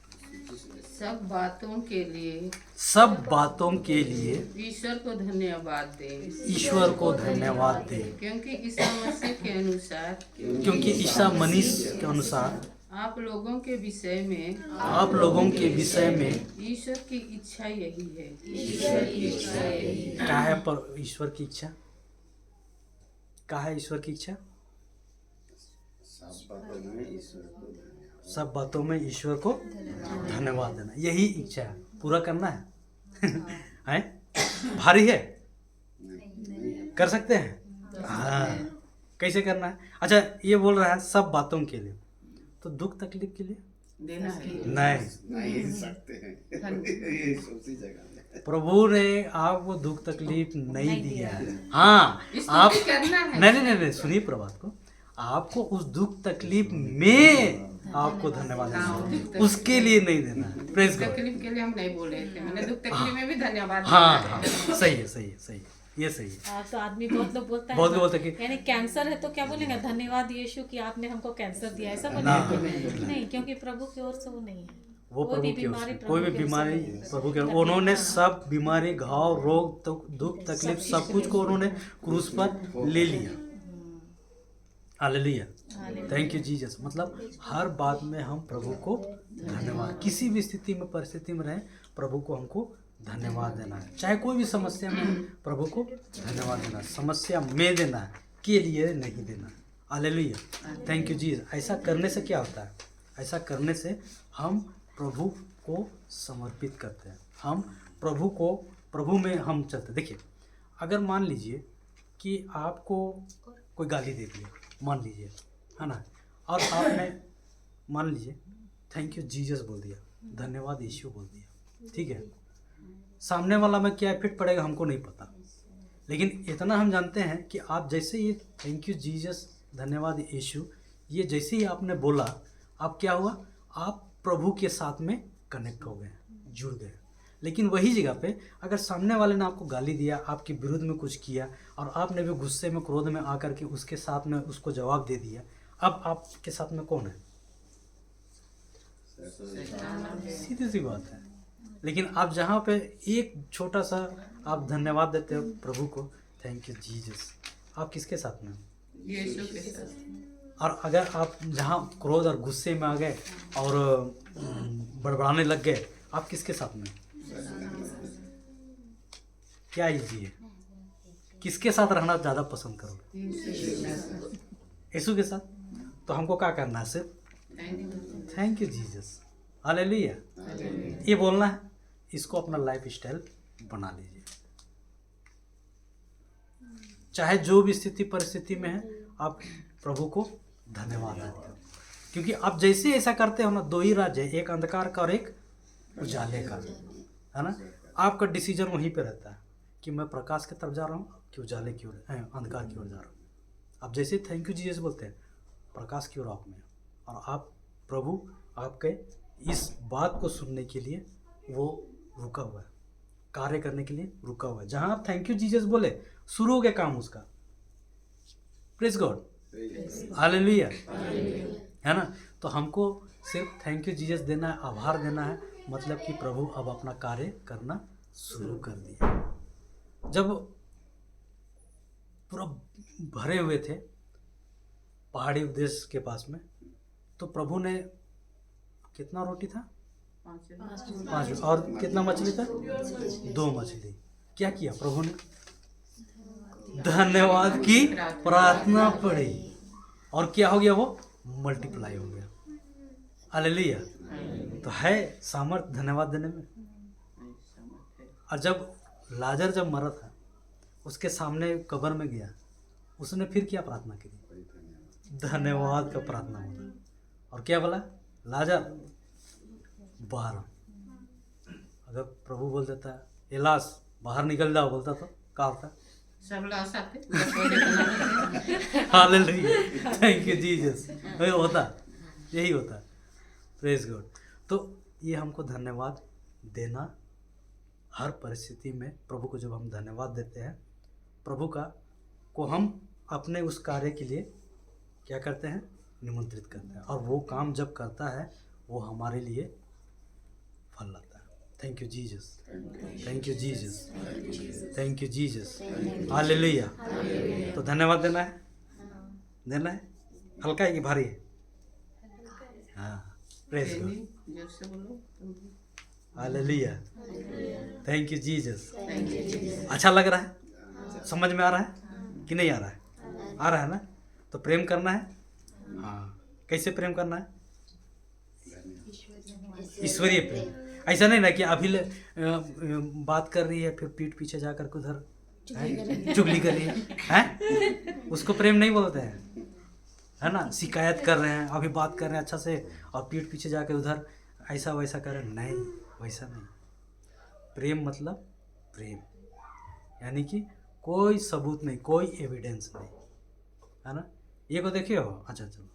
सब बातों के लिए सब बातों के लिए ईश्वर को धन्यवाद दें, ईश्वर को धन्यवाद दें, क्योंकि ईसा मसीह के अनुसार क्योंकि ईसा मसीह के अनुसार आप लोगों के विषय में ईश्वर की इच्छा यही है। क्या है? पर ईश्वर की इच्छा क्या है? ईश्वर की इच्छा सब बातों में ईश्वर को धन्यवाद देना, यही इच्छा है। पूरा करना है। हैं? भारी है? कर सकते हैं? हाँ। कैसे करना है? अच्छा, ये बोल रहा है सब बातों के लिए, तो दुख तकलीफ के लिए देना है। नहीं। सकते हैं। ये उसी जगह प्रभु ने आपको दुख तकलीफ नहीं दिया है। हाँ, आप स्तुति करना है। नहीं, सुनिए प्रभात को। आपको उस दुख तकलीफ में आपको धन्यवाद देना है, उसके लिए नहीं देना है। Praise God. तकलीफ के लिए हम नहीं बोल रहे थे, मैंने दुख तकलीफ में भी धन्यवाद हाँ, सही है। ये सही है। हाँ, तो आदमी बहुत लोग बोलता है बहुत लोग ना, बोलते हैं कि यानी कैंसर है तो क्या बोलेंगे, धन्यवाद यीशु कि आपने हमको कैंसर दिया, ऐसा ना, बोलेंगे? नहीं, क्योंकि प्रभु की ओर से वो नहीं है। वो कोई प्रभु भी की ओर बीमारी से, प्रभु कोई भी की ओर से बीमारी नहीं है। प्रभु के, उन्होंने सब बीमारी, घाव, रोग, दुख, तकलीफ, सब कुछ को उन्होंने क्रूस पर ले लिया। Hallelujah, thank you Jesus. मतलब हर बात में हम प्रभु को धन्यवाद, किसी भी स्थिति में, परिस्थिति में रहें, प्रभु को हमको धन्यवाद देना है। चाहे कोई भी समस्या में, प्रभु को धन्यवाद देना है। समस्या में देना है, के लिए नहीं देना। Hallelujah, thank you Jesus. ऐसा करने से क्या होता है? ऐसा करने से हम प्रभु को समर्पित करते हैं, हम प्रभु में हम चलते। देखिए, अगर मान लीजिए कि आपको कोई गाली दे दिया, मान लीजिए, है ना, और आपने मान लीजिए थैंक यू जीसस बोल दिया, धन्यवाद यीशु बोल दिया, ठीक है। सामने वाला में क्या इफेक्ट पड़ेगा हमको नहीं पता, लेकिन इतना हम जानते हैं कि आप जैसे ये थैंक यू जीसस, धन्यवाद यीशु, ये जैसे ही आपने बोला, आप क्या हुआ? आप प्रभु के साथ में कनेक्ट हो गए, जुड़ गए। लेकिन वही जगह पे अगर सामने वाले ने आपको गाली दिया, आपके विरुद्ध में कुछ किया, और आपने भी गुस्से में, क्रोध में आकर के उसके साथ में उसको जवाब दे दिया, अब आपके साथ में कौन है? सीधी सी बात है। लेकिन आप जहाँ पे एक छोटा सा आप धन्यवाद देते हो प्रभु को, थैंक यू जीसस, आप किसके साथ में हो? यीशु के साथ। और अगर आप जहाँ क्रोध और गुस्से में आ गए और बड़बड़ाने लग गए, आप किसके साथ में? क्या इजी है? किसके साथ रहना ज़्यादा पसंद करोगे? यीशु के साथ। तो हमको क्या करना है? सिर्फ थैंक यू जीसस, हालेलुया, ये बोलना है। इसको अपना लाइफ स्टाइल बना लीजिए। चाहे जो भी स्थिति परिस्थिति में है, आप प्रभु को धन्यवाद देते हो, क्योंकि आप जैसे ऐसा करते हो ना, दो ही राज्य है, एक अंधकार का और एक उजाले का, है ना। आपका डिसीजन वहीं पे रहता है कि मैं प्रकाश की तरफ जा रहा हूँ कि उजाले की ओर, अंधकार की ओर जा रहा हूँ। आप जैसे थैंक यू जीसस बोलते हैं, प्रकाश की ओर आप में, और आप प्रभु आपके इस बात को सुनने के लिए वो रुका हुआ है, कार्य करने के लिए रुका हुआ है। जहाँ आप थैंक यू जीसस बोले, शुरू हो गया काम उसका। प्रेज गॉड, हालेलुया, है ना। तो हमको सिर्फ थैंक यू जीसस देना है, आभार देना है, मतलब कि प्रभु अब अपना कार्य करना शुरू कर दिया। जब पूरा भरे हुए थे पहाड़ी देश के पास में, तो प्रभु ने कितना रोटी था? 5 और कितना मछली था? 2 मछली। क्या किया प्रभु ने? धन्यवाद की प्रार्थना पड़ी, और क्या हो गया? वो मल्टीप्लाई हो गया। हालेलुया। तो है सामर्थ धन्यवाद देने में। और जब लाजर जब मरा था, उसके सामने कब्र में गया, उसने फिर क्या प्रार्थना की? धन्यवाद का प्रार्थना बोला, और क्या बोला? लाजर बाहर। अगर प्रभु बोल देता है एलास बाहर निकल जाओ, बोलता तो क्या होता? सब लाश आते। Hallelujah, thank you Jesus. वही होता, यही होता। Praise God. तो ये हमको धन्यवाद देना हर परिस्थिति में। प्रभु को जब हम धन्यवाद देते हैं, प्रभु को हम अपने उस कार्य के लिए क्या करते हैं? निमंत्रित करते हैं, और वो काम जब करता है वो हमारे लिए फल लाता है। Thank you Jesus, thank you Jesus, thank you Jesus, hallelujah. तो धन्यवाद देना है, देना है। हल्का है कि भारी है? हाँ, प्रेज गॉड, जैसे बोलो। Hallelujah, thank you Jesus. अच्छा लग रहा है? समझ में आ रहा है कि नहीं आ रहा है? आ रहा है ना। तो प्रेम करना है। हाँ, कैसे प्रेम करना है? ईश्वरीय प्रेम। ऐसा नहीं ना कि अभी बात कर रही है, फिर पीठ पीछे जाकर के उधर चुगली कर रही है, उसको प्रेम नहीं बोलते हैं, है ना। शिकायत कर रहे हैं, अभी बात कर रहे हैं अच्छा से, और पीठ पीछे जाकर उधर ऐसा वैसा कर रहे हैं, नहीं, वैसा नहीं। प्रेम मतलब प्रेम, यानी कि कोई सबूत नहीं, कोई एविडेंस नहीं, है ना। ये को देखिए हो। अच्छा चलो,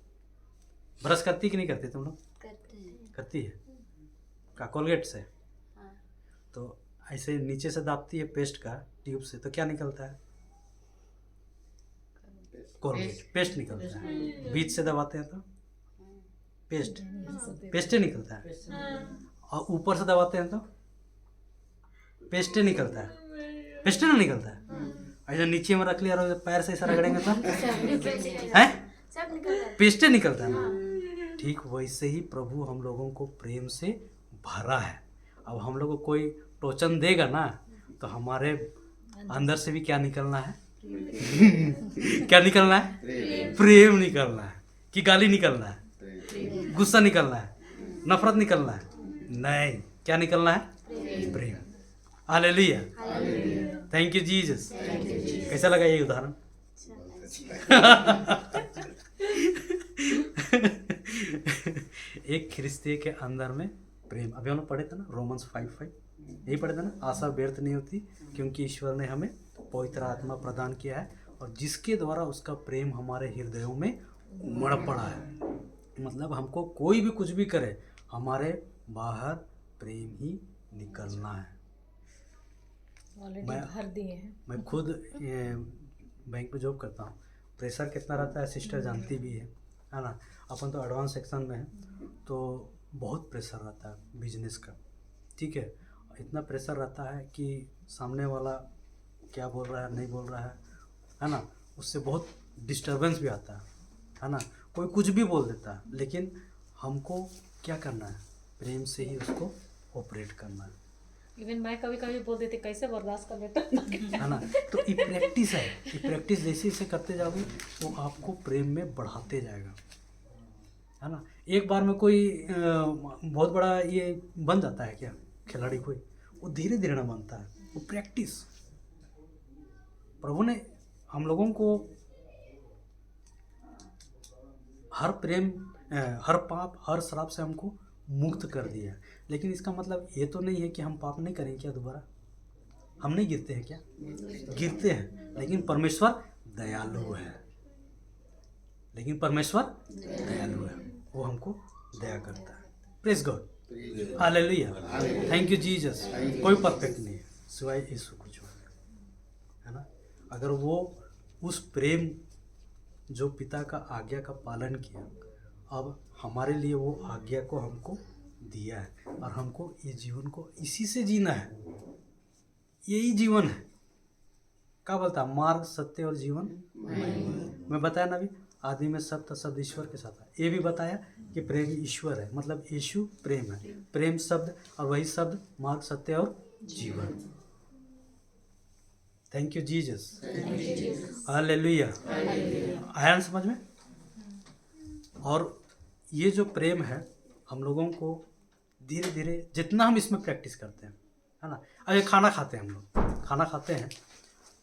ब्रश करती कि नहीं करती तुम लोग? करते हैं। करती है का? कोलगेट से? हाँ। तो ऐसे नीचे से दाबती है पेस्ट का ट्यूब से, तो क्या निकलता है? कोलगेट, पेस्ट निकलता है। बीच से दबाते हैं तो पेस्ट निकलता है। और ऊपर से दबाते हैं तो पेस्ट निकलता है, पेस्ट ना निकलता है। ऐसा नीचे में रख लिया और पैर से ऐसा रगड़ेंगे तो है पेस्ट निकलता है ना। ठीक वैसे ही प्रभु हम लोगों को प्रेम से भरा है। अब हम लोग को कोई टोचन देगा ना तो हमारे अंदर से भी क्या निकलना है? क्या निकलना है? प्रेम निकलना है। कि गाली निकलना है? गुस्सा निकलना है? नफरत निकलना है? नहीं, क्या निकलना है? प्रेम। Hallelujah, thank you Jesus. कैसा लगा ये उदाहरण? एक ख्रिस्ती के अंदर में प्रेम, अभी हम लोग पढ़े थे ना रोमन्स 5:5, यही पढ़े थे ना, आशा व्यर्थ नहीं होती क्योंकि ईश्वर ने हमें पवित्र आत्मा प्रदान किया है और जिसके द्वारा उसका प्रेम हमारे हृदयों में उमड़ पड़ा है। मतलब हमको कोई भी कुछ भी करे, हमारे बाहर प्रेम ही निकलना है। ऑलरेडी भर दिए हैं। मैं खुद बैंक में जॉब करता हूँ, प्रेशर कितना रहता है सिस्टर जानती भी है ना। अपन तो एडवांस सेक्शन में है तो बहुत प्रेशर रहता है बिजनेस का, ठीक है। इतना प्रेशर रहता है कि सामने वाला क्या बोल रहा है नहीं बोल रहा है ना, उससे बहुत डिस्टरबेंस भी आता है ना। कोई कुछ भी बोल देता है, लेकिन हमको क्या करना है? प्रेम से ही उसको ऑपरेट करना है। इवन मैं कभी कभी बोल देती कैसे बर्दाश्त कर लेता है ना। तो ये प्रैक्टिस है, ये प्रैक्टिस जैसे जैसे करते जाओगे वो आपको प्रेम में बढ़ाते जाएगा, है ना। एक बार में कोई बहुत बड़ा ये बन जाता है क्या खिलाड़ी कोई? वो धीरे धीरे ना बनता है, वो प्रैक्टिस। प्रभु ने हम लोगों को हर प्रेम, हर पाप, हर श्राप से हमको मुक्त कर दिया है। लेकिन इसका मतलब ये तो नहीं है कि हम पाप नहीं करेंगे क्या दोबारा? हम नहीं गिरते हैं क्या? गिरते हैं, लेकिन परमेश्वर दयालु है। लेकिन परमेश्वर दयालु है, वो हमको दया करता है। Praise God, hallelujah, thank you Jesus. कोई परफेक्ट नहीं है सिवाय यीशु को छोड़, है ना। अगर वो उस प्रेम जो पिता का आज्ञा का पालन किया, अब हमारे लिए वो आज्ञा को हमको दिया है और हमको ये जीवन को इसी से जीना है। यही जीवन है। क्या बोलता है? मार्ग, सत्य और जीवन। मैं बताया ना अभी, आदि में सत्य शब्द ईश्वर के साथ है। ये भी बताया कि प्रेम ईश्वर है, मतलब यीशु प्रेम है। प्रेम शब्द और वही शब्द मार्ग, सत्य और जीवन। Thank you Jesus, hallelujah. आया ना समझ में? और ये जो प्रेम है हम लोगों को धीरे धीरे जितना हम इसमें प्रैक्टिस करते हैं, है ना। अब ये खाना खाते हैं, हम लोग खाना खाते हैं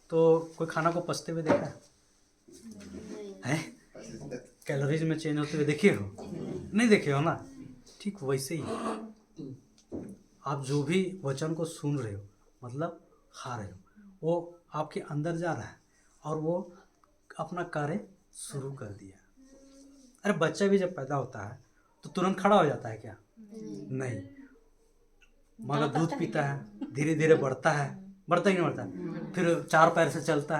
तो कोई खाना को पचते हुए देखा है? कैलोरीज में चेंज होते हुए देखे हो? नहीं देखे हो ना। ठीक वैसे ही आप जो भी वचन को सुन रहे हो, मतलब खा रहे हो, वो आपके अंदर जा रहा है और वो अपना कार्य शुरू कर दिया। अरे बच्चा भी जब पैदा होता है तो तुरंत खड़ा हो जाता है क्या? नहीं, माँ का दूध पीता है, धीरे धीरे बढ़ता है, बढ़ता ही नहीं बढ़ता, फिर 4 पैर से चलता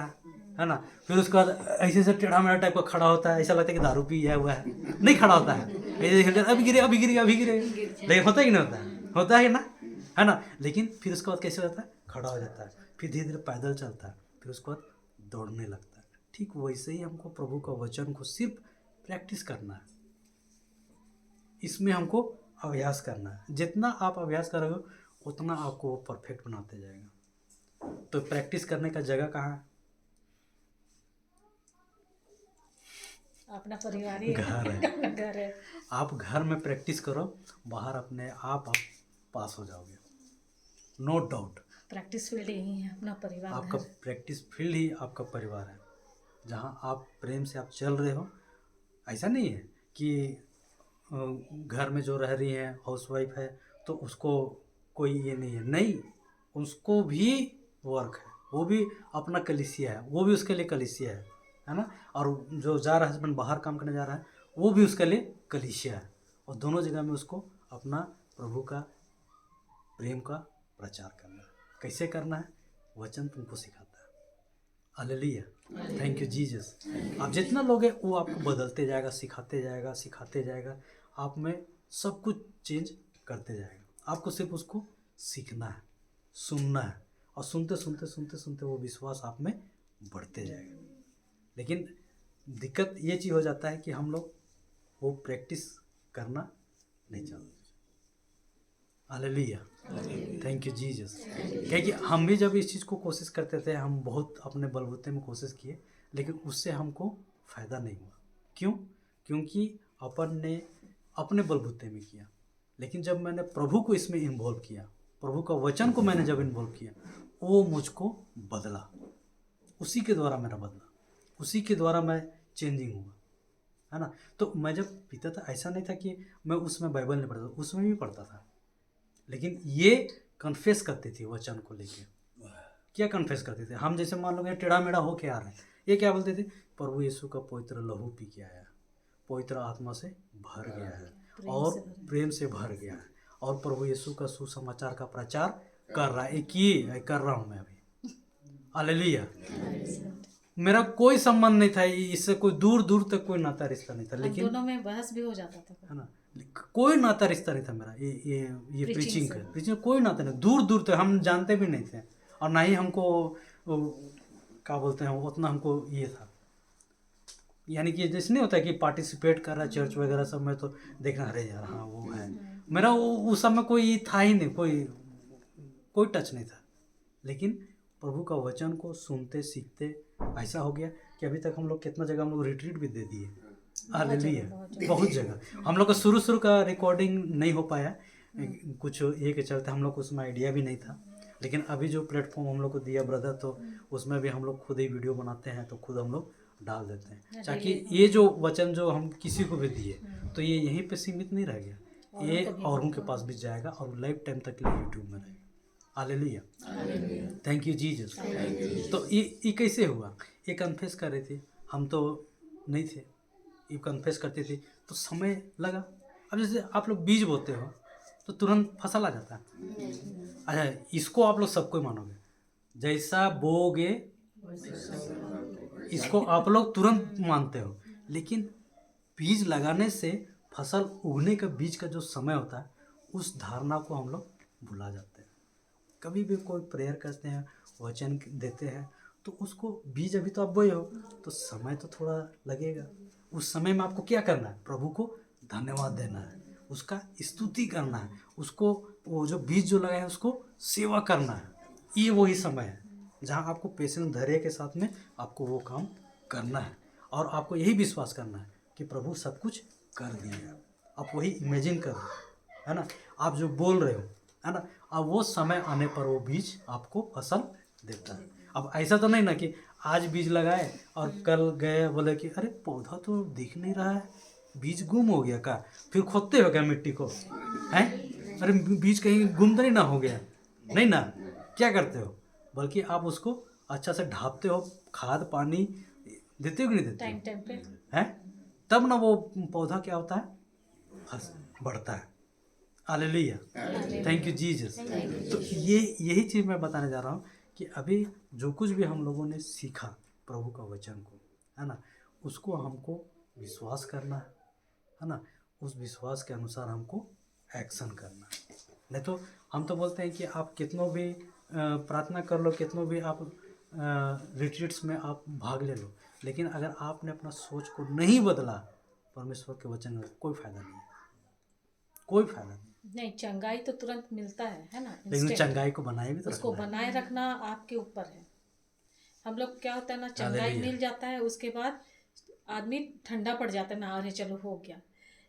है ना। फिर उसके बाद ऐसे से टेढ़ा मेढ़ा टाइप का खड़ा होता है, ऐसा लगता है कि दारू पी हुआ है, नहीं खड़ा होता है, ऐसे अभी गिरे अभी गिरे अभी गिरे, लेकिन होता ही नहीं होता है, होता है ना, है ना। लेकिन फिर उसके बाद कैसे होता है? खड़ा हो जाता है, फिर धीरे धीरे पैदल चलता है, फिर उसके बाद दौड़ने लगता है। ठीक वैसे ही हमको प्रभु का वचन को सिर्फ प्रैक्टिस करना है, इसमें हमको अभ्यास करना है। जितना आप अभ्यास करोगे उतना आपको परफेक्ट बनाते जाएगा। तो प्रैक्टिस करने का जगह कहाँ है? अपना परिवार ही घर है। घर है। आप घर में प्रैक्टिस करो, बाहर अपने आप पास हो जाओगे, नो डाउट। प्रैक्टिस फील्ड यही है, अपना परिवार। आपका प्रैक्टिस फील्ड ही आपका परिवार है, जहाँ आप प्रेम से आप चल रहे हो। ऐसा नहीं है कि घर में जो रह रही है हाउसवाइफ है तो उसको कोई ये नहीं है, नहीं, उसको भी वर्क है, वो भी अपना कलीसिया है, वो भी उसके लिए कलीसिया है ना। और जो जा रहा है हस्बैंड बाहर काम करने जा रहा है, वो भी उसके लिए कलीसिया है। और दोनों जगह में उसको अपना प्रभु का प्रेम का प्रचार करना है। कैसे करना है, वचन तुमको सिखाता है। Hallelujah, thank you Jesus. आप जितना लोगे वो आपको बदलते जाएगा, सिखाते जाएगा, आप में सब कुछ चेंज करते जाएगा। आपको सिर्फ उसको सीखना है, सुनना है, और सुनते वो विश्वास आप में बढ़ते जाएगा। लेकिन दिक्कत ये चीज़ हो जाता है कि हम लोग वो प्रैक्टिस करना नहीं चाहते। Hallelujah, thank you Jesus. क्योंकि हम भी जब इस चीज़ को कोशिश करते थे, हम बहुत अपने बलबूते में कोशिश किए, लेकिन उससे हमको फ़ायदा नहीं हुआ। क्यों? क्योंकि अपन ने अपने बलबूते में किया। लेकिन जब मैंने प्रभु को इसमें इन्वॉल्व किया, प्रभु का वचन को मैंने जब इन्वॉल्व किया, वो मुझको बदला, उसी के द्वारा मेरा बदला, उसी के द्वारा मैं चेंजिंग हुआ, है ना। तो मैं जब पीता था, ऐसा नहीं था कि मैं उसमें बाइबल नहीं पढ़ता था, उसमें भी पढ़ता था, लेकिन ये कन्फेस करते थे वचन को लेके। क्या कन्फेस करते थे? हम जैसे मान लो टेढ़ा मेढ़ा होके आ रहे हैं, ये क्या बोलते थे? प्रभु यीशु का पवित्र लहू पी के आया, पवित्र आत्मा से भर गया है और प्रेम से भर गया है, और प्रभु यीशु का सुसमाचार का प्रचार कर रहा है। कर रहा हूँ मैं अभी। हालेलुया। मेरा कोई संबंध नहीं था इससे, कोई दूर दूर तक कोई नाता रिश्ता नहीं था, लेकिन दोनों में बहस भी हो जाता था, है ना। कोई नाता रिश्ता नहीं था मेरा ये प्रीचिंग का कोई नाता नहीं, दूर दूर तक हम जानते भी नहीं थे, और ना ही हमको क्या बोलते हैं उतना हमको ये था। यानी कि जैसे नहीं होता है कि पार्टिसिपेट कर रहा है चर्च वगैरह सब में, तो देखना अरे यार हाँ वो है, मेरा उस समय कोई था ही नहीं, कोई टच नहीं था। लेकिन प्रभु का वचन को सुनते सीखते ऐसा हो गया कि अभी तक हम लोग कितना जगह हम लोग रिट्रीट भी दे दिए। हालेलुया, बहुत जगह। हम लोग का शुरू का रिकॉर्डिंग नहीं हो पाया, कुछ ये के चलते हम लोग को उसमें आइडिया भी नहीं था। लेकिन अभी जो प्लेटफॉर्म हम लोग को दिया ब्रदर, तो उसमें भी हम लोग खुद ही वीडियो बनाते हैं, तो खुद हम लोग डाल देते हैं, ताकि ये जो वचन जो हम किसी को भी दिए, तो ये यहीं पे सीमित नहीं रह गया, ये औरों के पास भी जाएगा और लाइफ टाइम तक के लिए यूट्यूब में रहेगा। Hallelujah, thank you Jesus. तो ये कैसे हुआ? ये कन्फेस कर रहे थे, हम तो नहीं थे, ये कन्फेस करते थे, तो समय लगा। अब जैसे आप लोग बीज बोते हो तो तुरंत फसल आ जाता है। अच्छा, इसको आप लोग सबको मानोगे, जैसा बोगे इसको आप लोग तुरंत मानते हो, लेकिन बीज लगाने से फसल उगने का बीज का जो समय होता है, उस धारणा को हम लोग भुला जाते हैं। कभी भी कोई प्रेयर करते हैं, वचन देते हैं, तो उसको बीज अभी तो आप बोए हो, तो समय तो थोड़ा लगेगा। उस समय में आपको क्या करना है? प्रभु को धन्यवाद देना है, उसका स्तुति करना है, उसको वो जो बीज जो लगाया है उसको सेवा करना है। ये वही समय है जहाँ आपको पेशेंस धैर्य के साथ में आपको वो काम करना है, और आपको यही विश्वास करना है कि प्रभु सब कुछ कर दिया। आप वही इमेजिन करो, है ना, आप जो बोल रहे हो, है ना, अब वो समय आने पर वो बीज आपको फसल देता है। अब ऐसा तो नहीं ना कि आज बीज लगाए और कल गए बोले कि अरे पौधा तो दिख नहीं रहा है, बीज गुम हो गया का, फिर खोदते हो क्या मिट्टी को, हैं? अरे बीज कहीं गुम तो नहीं ना हो गया, नहीं ना, क्या करते हो? बल्कि आप उसको अच्छा से ढापते हो, खाद पानी देते हो कि नहीं देते टाइम टाइम पे, हैं? तब ना वो पौधा क्या होता है, बढ़ता है। Hallelujah, thank you Jesus. तो यही चीज़ मैं बताने जा रहा हूँ कि अभी जो कुछ भी हम लोगों ने सीखा प्रभु का वचन को, है ना, उसको हमको विश्वास करना है ना, उस विश्वास के अनुसार हमको एक्शन करना है। नहीं तो हम तो बोलते हैं कि आप कितनों भी प्रार्थना कर लो, कितनों भी आप रिट्रीट्स में आप भाग ले लो, लेकिन अगर आपने अपना सोच को नहीं बदला परमेश्वर के वचन में, कोई फायदा नहीं है, कोई फायदा नहीं। चंगाई तो तुरंत मिलता है ना, लेकिन instant। चंगाई को बनाए भी तो उसको रखना है। बनाए रखना आपके ऊपर है। हम लोग क्या होता है ना, चंगाई हालेलुया। मिल जाता है, उसके बाद आदमी ठंडा पड़ जाता है ना, अरे चलो हो गया।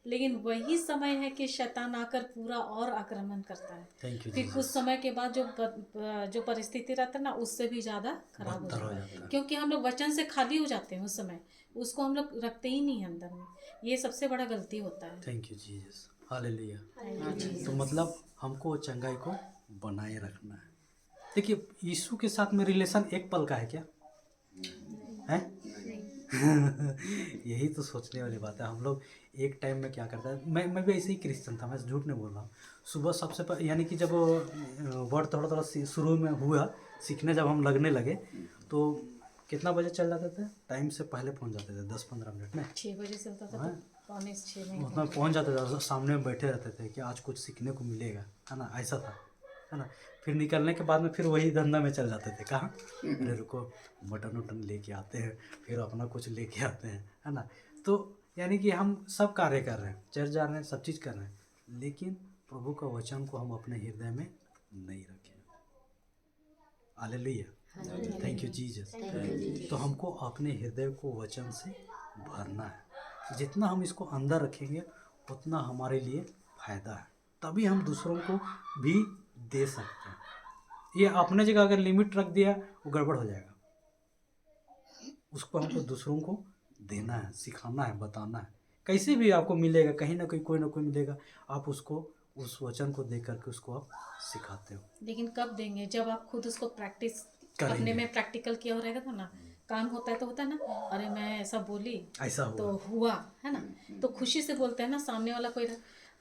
लेकिन वही समय है कि शैतान आकर पूरा और आक्रमण करता है। थैंक यू फिर कुछ समय के बाद जो परिस्थिति रहता है ना, उससे भी ज़्यादा खराब हो बदतर हो जाता जाता है, है। क्योंकि हम लोग वचन से खाली हो जाते हैं उस समय, उसको हम लोग रखते ही नहीं हैं अंदर में। ये सबसे बड़ा गलती होता है। Thank you Jesus, hallelujah. Thank you Jesus. तो मतलब हमको चंगाई को बनाए रखना है। देखिए, यीशु के साथ में रिलेशन एक पल का है क्या है? यही तो सोचने वाली बात है। हम लोग एक टाइम में क्या करता है, मैं भी ऐसे ही क्रिश्चियन था, मैं झूठ नहीं बोल रहा हूँ। सुबह सबसे यानी कि जब वर्ड थोड़ा थोड़ा शुरू में हुआ सीखने, जब हम लगने लगे तो कितना बजे चल जाते थे, टाइम से पहले पहुँच जाते थे 10-15 मिनट में, 6 बजे चलता था, हाँ। तो 5:45 में उसमें पहुँच जाते थे, सामने में बैठे रहते थे कि आज कुछ सीखने को मिलेगा, है ना, ऐसा था, है ना। फिर निकलने के बाद में फिर वही धंधा में चल जाते थे। कहाँ, अरे रुको मटन उटन लेके आते हैं, फिर अपना कुछ लेके आते हैं, है ना। तो यानी कि हम सब कार्य कर रहे हैं, चर्च जा रहे हैं, सब चीज़ कर रहे हैं, लेकिन प्रभु का वचन को हम अपने हृदय में नहीं रखें। Hallelujah, thank you Jesus. तो हमको अपने हृदय को वचन से भरना है। जितना हम इसको अंदर रखेंगे उतना हमारे लिए फायदा है, तभी हम दूसरों को भी दे सकते हैं। ये अपने जगह अगर लिमिट रख दिया वो गड़बड़ हो जाएगा। उसको हमको दूसरों को देना है, सिखाना है, बताना है। कैसे भी आपको मिलेगा, कहीं ना कहीं कोई ना कोई मिलेगा, आप उसको उस वचन को दे करके उसको आप सिखाते हो। लेकिन कब देंगे, जब आप खुद उसको प्रैक्टिस करेंगे। अपने में प्रैक्टिकल किया हो रहेगा तो ना, काम होता है तो होता है ना, अरे मैं ऐसा बोली ऐसा हुआ तो हुआ, है ना, तो खुशी से बोलते हैं ना। सामने वाला कोई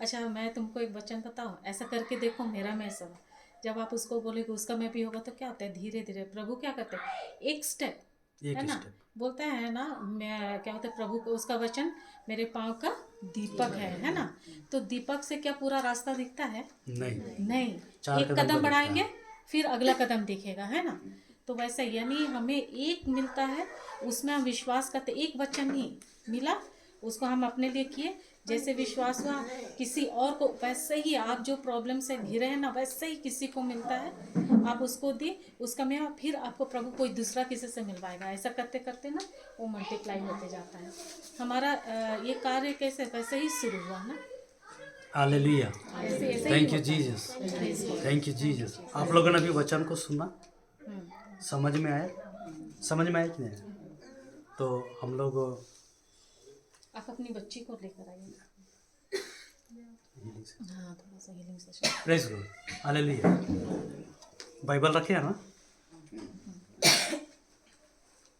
अच्छा मैं तुमको एक वचन बताऊं, ऐसा करके देखो मेरा में ऐसा। जब आप उसको बोलेगे उसका में भी होगा तो क्या होता है, धीरे धीरे प्रभु क्या करते हैं, एक स्टेप, है ना, बोलते हैं ना, मैं क्या होता है, प्रभु को उसका वचन मेरे पाँव का दीपक है ना। तो दीपक से क्या पूरा रास्ता दिखता है? नहीं, एक कदम बढ़ाएंगे फिर अगला कदम दिखेगा, है ना। तो वैसे यानी हमें एक मिलता है, उसमें हम विश्वास करते, एक वचन ही मिला उसको हम अपने लिए किए, जैसे विश्वास हुआ किसी और को, वैसे ही आप जो प्रॉब्लम से घिरे हैं ना, वैसे ही किसी को मिलता है, आप उसको दिए, उसका मेवा फिर आपको प्रभु कोई दूसरा किसी से मिलवाएगा। ऐसा करते करते ना वो मल्टीप्लाई होते जाता है। हमारा ये कार्य कैसे वैसे ही शुरू हुआ ना। हालेलुया, ऐसे thank you Jesus, thank you Jesus. आप लोगों ने अभी वचन को सुना, समझ में आया, समझ में आया कि नहीं? तो हम लोग, आप अपनी बच्ची को लेकर आइए, हाँ थोड़ा सा healing session. Praise God, hallelujah. Bible रखे हैं ना?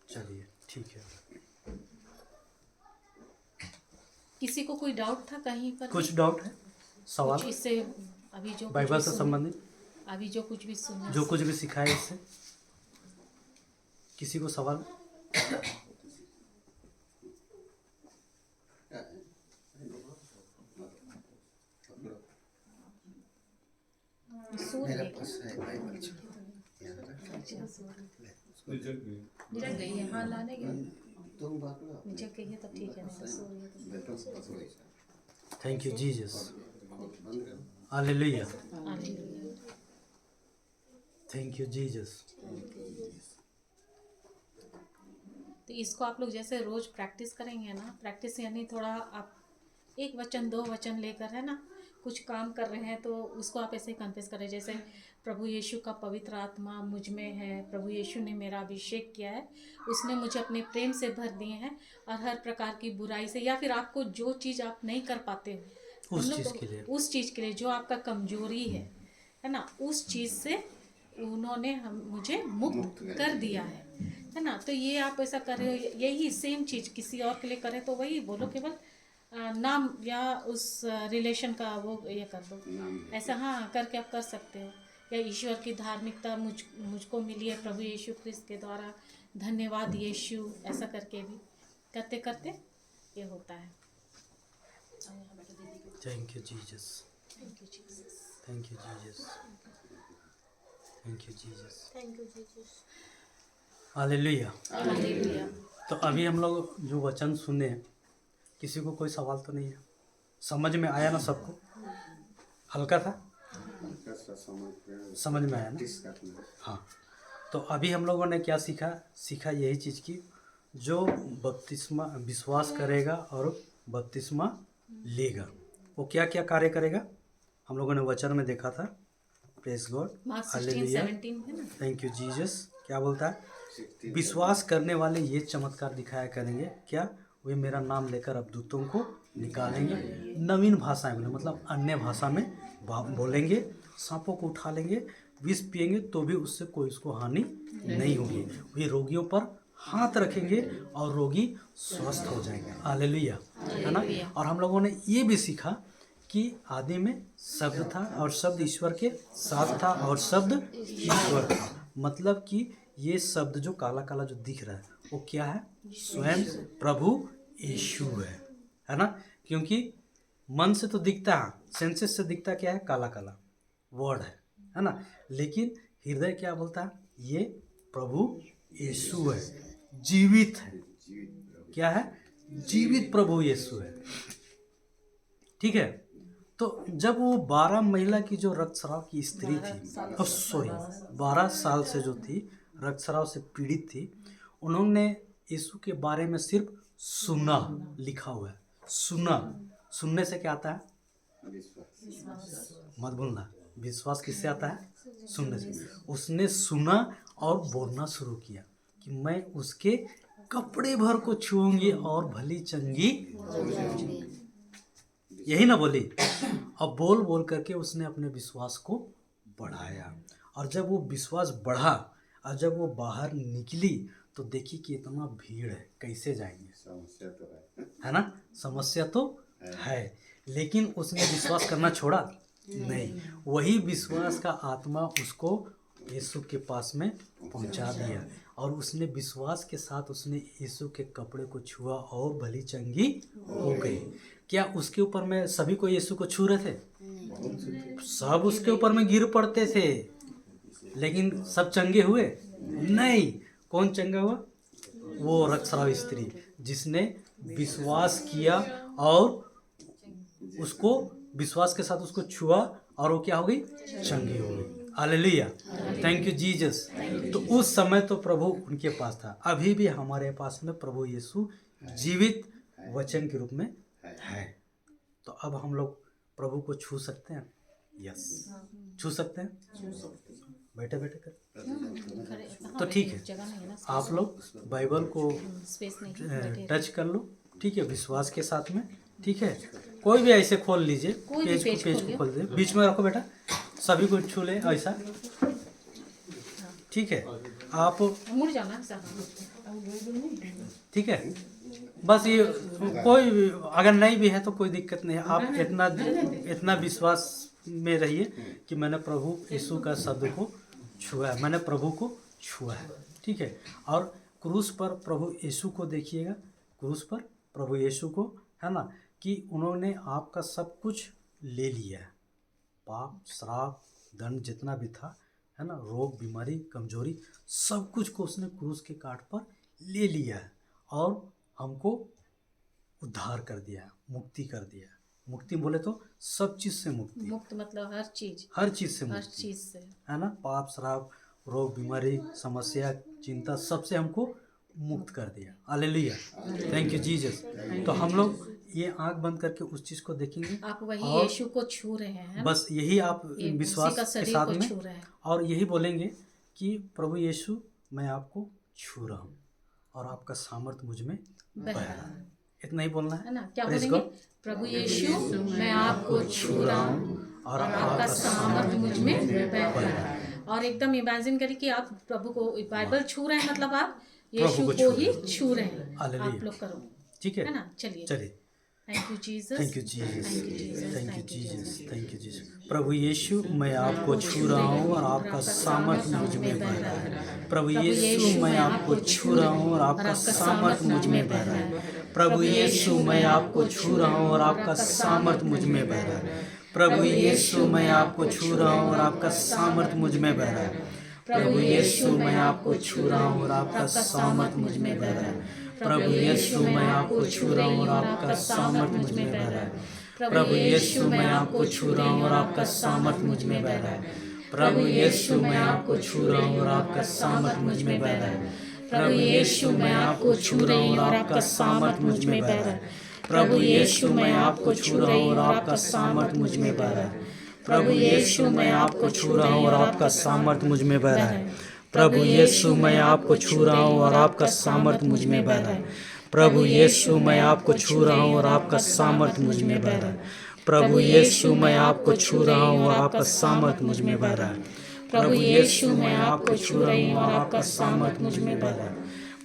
चलिए ठीक है। किसी को कोई डाउट था कहीं पर? कुछ डाउट है, सवाल कुछ इससे अभी जो बाइबल से संबंधित, अभी जो कुछ भी सुना, जो कुछ भी सिखाया इससे, किसी को सवाल? जग गई है, हाँ लाने गए। जब कहिए तब ठीक है, नहीं सो रही है thank you Jesus, hallelujah, thank you Jesus. तो इसको आप लोग जैसे रोज प्रैक्टिस करेंगे ना, प्रैक्टिस यानी थोड़ा आप एक वचन दो वचन लेकर, है ना, कुछ काम कर रहे हैं तो उसको आप ऐसे ही कन्फेस करें, जैसे प्रभु यीशु का पवित्र आत्मा मुझ में है, प्रभु यीशु ने मेरा अभिषेक किया है, उसने मुझे अपने प्रेम से भर दिए हैं, और हर प्रकार की बुराई से, या फिर आपको जो चीज़ आप नहीं कर पाते हो उस चीज़ के लिए जो आपका कमजोरी है ना, उस चीज़ से उन्होंने मुझे मुक्त कर दिया है ना। तो ये आप ऐसा कर रहे हो, यही सेम चीज़ किसी और के लिए करें तो वही बोलो, केवल नाम या उस रिलेशन का वो ये कर दो, ऐसा हाँ करके आप कर सकते हो। या ईश्वर की धार्मिकता मुझको मिली है प्रभु यीशु क्रिस्त के द्वारा, धन्यवाद यीशु, ऐसा करके भी करते करते ये होता है। Thank you Jesus, thank you Jesus, thank you Jesus, thank you Jesus, thank you Jesus. Hallelujah. Hallelujah. तो अभी हम लोग जो वचन सुने, किसी को कोई सवाल तो नहीं है? समझ में आया ना सबको? हल्का था, समझ में आया ना? हाँ। तो अभी हम लोगों ने क्या सीखा यही चीज़ की, जो बपतिस्मा विश्वास करेगा और बपतिस्मा लेगा वो क्या क्या कार्य करेगा, हम लोगों ने वचन में देखा था। Praise God, hallelujah, thank you Jesus. क्या बोलता है? विश्वास करने वाले ये चमत्कार दिखाया करेंगे, क्या? वे मेरा नाम लेकर अबदूतों को निकालेंगे, नवीन भाषाएं बोले, मतलब अन्य भाषा में बोलेंगे, सांपों को उठा लेंगे, विष पिएंगे तो भी उससे कोई उसको हानि नहीं होगी, वे रोगियों पर हाथ रखेंगे और रोगी स्वस्थ हो जाएंगे। हालेलुया, है ना। और हम लोगों ने ये भी सीखा कि आदि में शब्द था और शब्द ईश्वर के साथ था और शब्द ईश्वर था। मतलब कि ये शब्द जो काला काला जो दिख रहा है वो क्या है? स्वयं प्रभु यीशु है ना। क्योंकि मन से तो दिखता है, सेंसेस से दिखता क्या है? काला काला वर्ड है ना। लेकिन हृदय क्या बोलता है? ये प्रभु यीशु है, जीवित है। क्या है? जीवित प्रभु यीशु है। ठीक है। तो जब वो 12 महिला की जो रक्तस्राव की स्त्री थी, 12 साल से जो थी रक्तस्राव से पीड़ित थी, उन्होंने यीशु के बारे में सिर्फ सुना, लिखा हुआ है सुना। सुनने से क्या आता है? मत भूलना, विश्वास किससे आता है? सुनने से। उसने सुना और बोलना शुरू किया कि मैं उसके कपड़े भर को छूऊंगी और भली चंगी, यही ना बोली। अब बोल बोल करके उसने अपने विश्वास को बढ़ाया। और जब वो विश्वास बढ़ा और जब वो बाहर निकली तो देखी कि इतना भीड़ है, कैसे जाएंगे? समस्या तो है ना। समस्या तो है, लेकिन उसने विश्वास करना छोड़ा नहीं। वही विश्वास का आत्मा उसको यीशु के पास में पहुंचा दिया और उसने विश्वास के साथ उसने यीशु के कपड़े को छुआ और भली चंगी हो गई। क्या उसके ऊपर में सभी को यीशु को छू रहे थे? सब उसके ऊपर में गिर पड़ते थे, लेकिन सब चंगे हुए नहीं। कौन चंगा हुआ? वो रक्तस्राव स्त्री जिसने विश्वास किया और उसको विश्वास के साथ उसको छुआ और वो क्या हो गई? चंगी हो गई। Hallelujah, thank you Jesus. तो उस समय तो प्रभु उनके पास था। अभी भी हमारे पास में प्रभु यीशु जीवित वचन के रूप में है। तो अब हम लोग प्रभु को छू सकते हैं। यस, छू सकते हैं। बैठे बैठे कर तो ठीक है। आप लोग बाइबल को टच कर लो, ठीक है, विश्वास के साथ में। ठीक है, कोई भी ऐसे खोल लीजिए, पेज को खोल दीजिए, बीच में रखो बेटा, सभी को छू ले ऐसा। ठीक है, आप मुड़ जाना। ठीक है, बस ये कोई अगर नहीं भी है तो कोई दिक्कत नहीं है। आप इतना विश्वास में रहिए कि मैंने प्रभु यीशु का शब्द को छुआ है, मैंने प्रभु को छुआ है। ठीक है, और क्रूस पर प्रभु यीशु को देखिएगा, क्रूस पर प्रभु यीशु को, है ना, कि उन्होंने आपका सब कुछ ले लिया है। पाप, श्राप, दंड जितना भी था, है ना, रोग, बीमारी, कमजोरी, सब कुछ को उसने क्रूस के काट पर ले लिया है और हमको उद्धार कर दिया है, मुक्ति कर दिया है। मुक्ति बोले तो सब चीज़ से मुक्ति। मुक्त मतलब हर चीज़ से मुक्ति, हर चीज़ से, है ना। पाप, श्राप, रोग, बीमारी, समस्या, चिंता, सबसे हमको मुक्त कर दिया। Hallelujah, thank you Jesus. तो हम लोग ये आंख बंद करके उस चीज़ को देखेंगे। आप वही यीशु को छू रहे हैं, बस यही आप विश्वास के साथ में और यही बोलेंगे कि प्रभु यीशु मैं आपको छू रहा हूँ और आपका सामर्थ्य मुझ में बह रहा है। इतना ही बोलना है ना। क्या बोलेंगे? प्रभु यीशु मैं आपको छू रहा हूँ और आपका सामर्थ्य मुझ में बह रहा है। और एकदम इमेजिन करिए कि आप प्रभु को बाइबल छू रहे हैं, मतलब आप यीशु को ही छू रहे हैं। आप लोग करो, ठीक है ना। चलिए, thank you Jesus, thank you Jesus, thank you Jesus, thank you Jesus. प्रभु यीशु मैं आपको छू रहा हूँ और आपका सामर्थ्य मुझ में बह रहा है। प्रभु यीशु मैं आपको छू रहा हूँ और आपका सामर्थ्य मुझ में बह रहा है। प्रभु यीशु मैं आपको छू रहा हूँ और आपका सामर्थ्य मुझ में बह रहा है। प्रभु यीशु मैं आपको छू रहा हूँ और आपका सामर्थ्य मुझ में बह रहा है। प्रभु यीशु मैं आपको छू रहा हूँ और आपका सामर्थ्य मुझ में बह रहा है। प्रभु यीशु मैं आपको छू रहा हूँ और आपका सामर्थ्य मुझ में बह रहा है। प्रभु यीशु मैं आपको छू रहा हूँ और आपका सामर्थ्य मुझ में बह रहा है। प्रभु यीशु मैं आपको छू रहा हूँ और आपका सामर्थ्य मुझ में बह रहा है। प्रभु यीशु मैं आपको छू रहा हूँ और आपका सामर्थ्य मुझ में बह रहा है। प्रभु यीशु मैं आपको छू रहा हूँ और आपका सामर्थ्य मुझ में बह रहा है। प्रभु यीशु मैं आपको छू रहा हूँ और आपका सामर्थ्य मुझ में बह रहा है। प्रभु यीशु मैं आपको छू रहा हूँ और आपका सामर्थ्य मुझ में बह रहा है। प्रभु यीशु मैं आपको छू रहा हूँ और आपका सामर्थ्य मुझ में बह रहा है। प्रभु यीशु मैं आपको छू रहा हूँ और आपका सामर्थ्य मुझ में बह रहा है। प्रभु यीशु मैं आपको छू रहा हूँ और आपका सामर्थ्य मुझ में बह रहा है।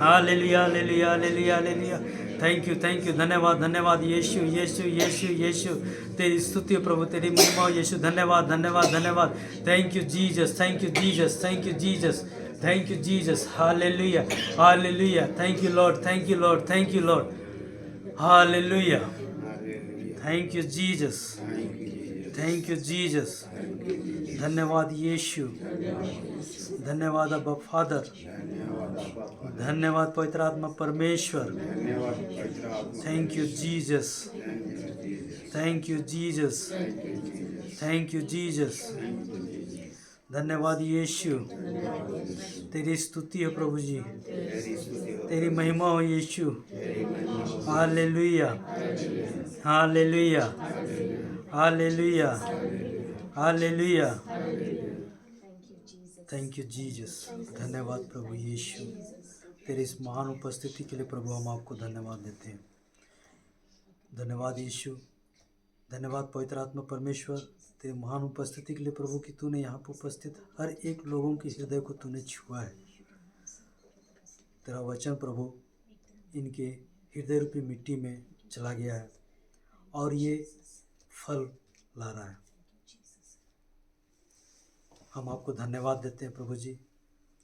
Hallelujah hallelujah hallelujah hallelujah. Thank you धन्यवाद धन्यवाद यीशु यीशु यीशु यीशु। तेरी स्तुति हो प्रभु, तेरी महिमा हो यीशु। धन्यवाद धन्यवाद धन्यवाद। Thank you Jesus, thank you Jesus, thank you Jesus, thank you Jesus. Hallelujah hallelujah. Thank you Lord, thank you Lord, thank you Lord. Hallelujah. Thank you Jesus, thank you Jesus. धन्यवाद यीशु, धन्यवाद अब्बा फादर, धन्यवाद पवित्र आत्मा परमेश्वर। Thank you Jesus, thank you Jesus, thank you Jesus. धन्यवाद यीशु, तेरी स्तुति है प्रभु जी, तेरी महिमा हो यीशु। Hallelujah hallelujah hallelujah hallelujah. Thank you Jesus. धन्यवाद प्रभु यीशु, तेरी इस महान उपस्थिति के लिए प्रभु हम आपको धन्यवाद देते हैं। धन्यवाद यीशु, धन्यवाद पवित्र आत्मा परमेश्वर, तेरी महान उपस्थिति के लिए प्रभु कि तूने यहाँ पर उपस्थित हर एक लोगों के हृदय को तूने छुआ है। तेरा वचन प्रभु इनके हृदय रूपी मिट्टी में चला गया है और ये फल ला रहा है। हम आपको धन्यवाद देते हैं प्रभु जी,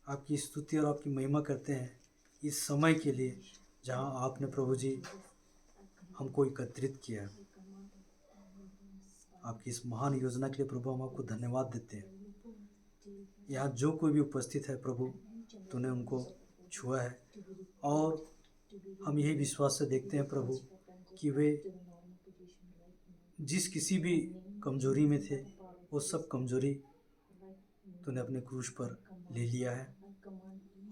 आपकी स्तुति और आपकी महिमा करते हैं इस समय के लिए जहाँ आपने प्रभु जी हमको एकत्रित किया है। आपकी इस महान योजना के लिए प्रभु हम आपको धन्यवाद देते हैं। यहाँ जो कोई भी उपस्थित है प्रभु, तूने उनको छुआ है और हम यही विश्वास से देखते हैं प्रभु कि वे जिस किसी भी कमजोरी में थे वो सब कमजोरी तूने अपने क्रूस पर ले लिया है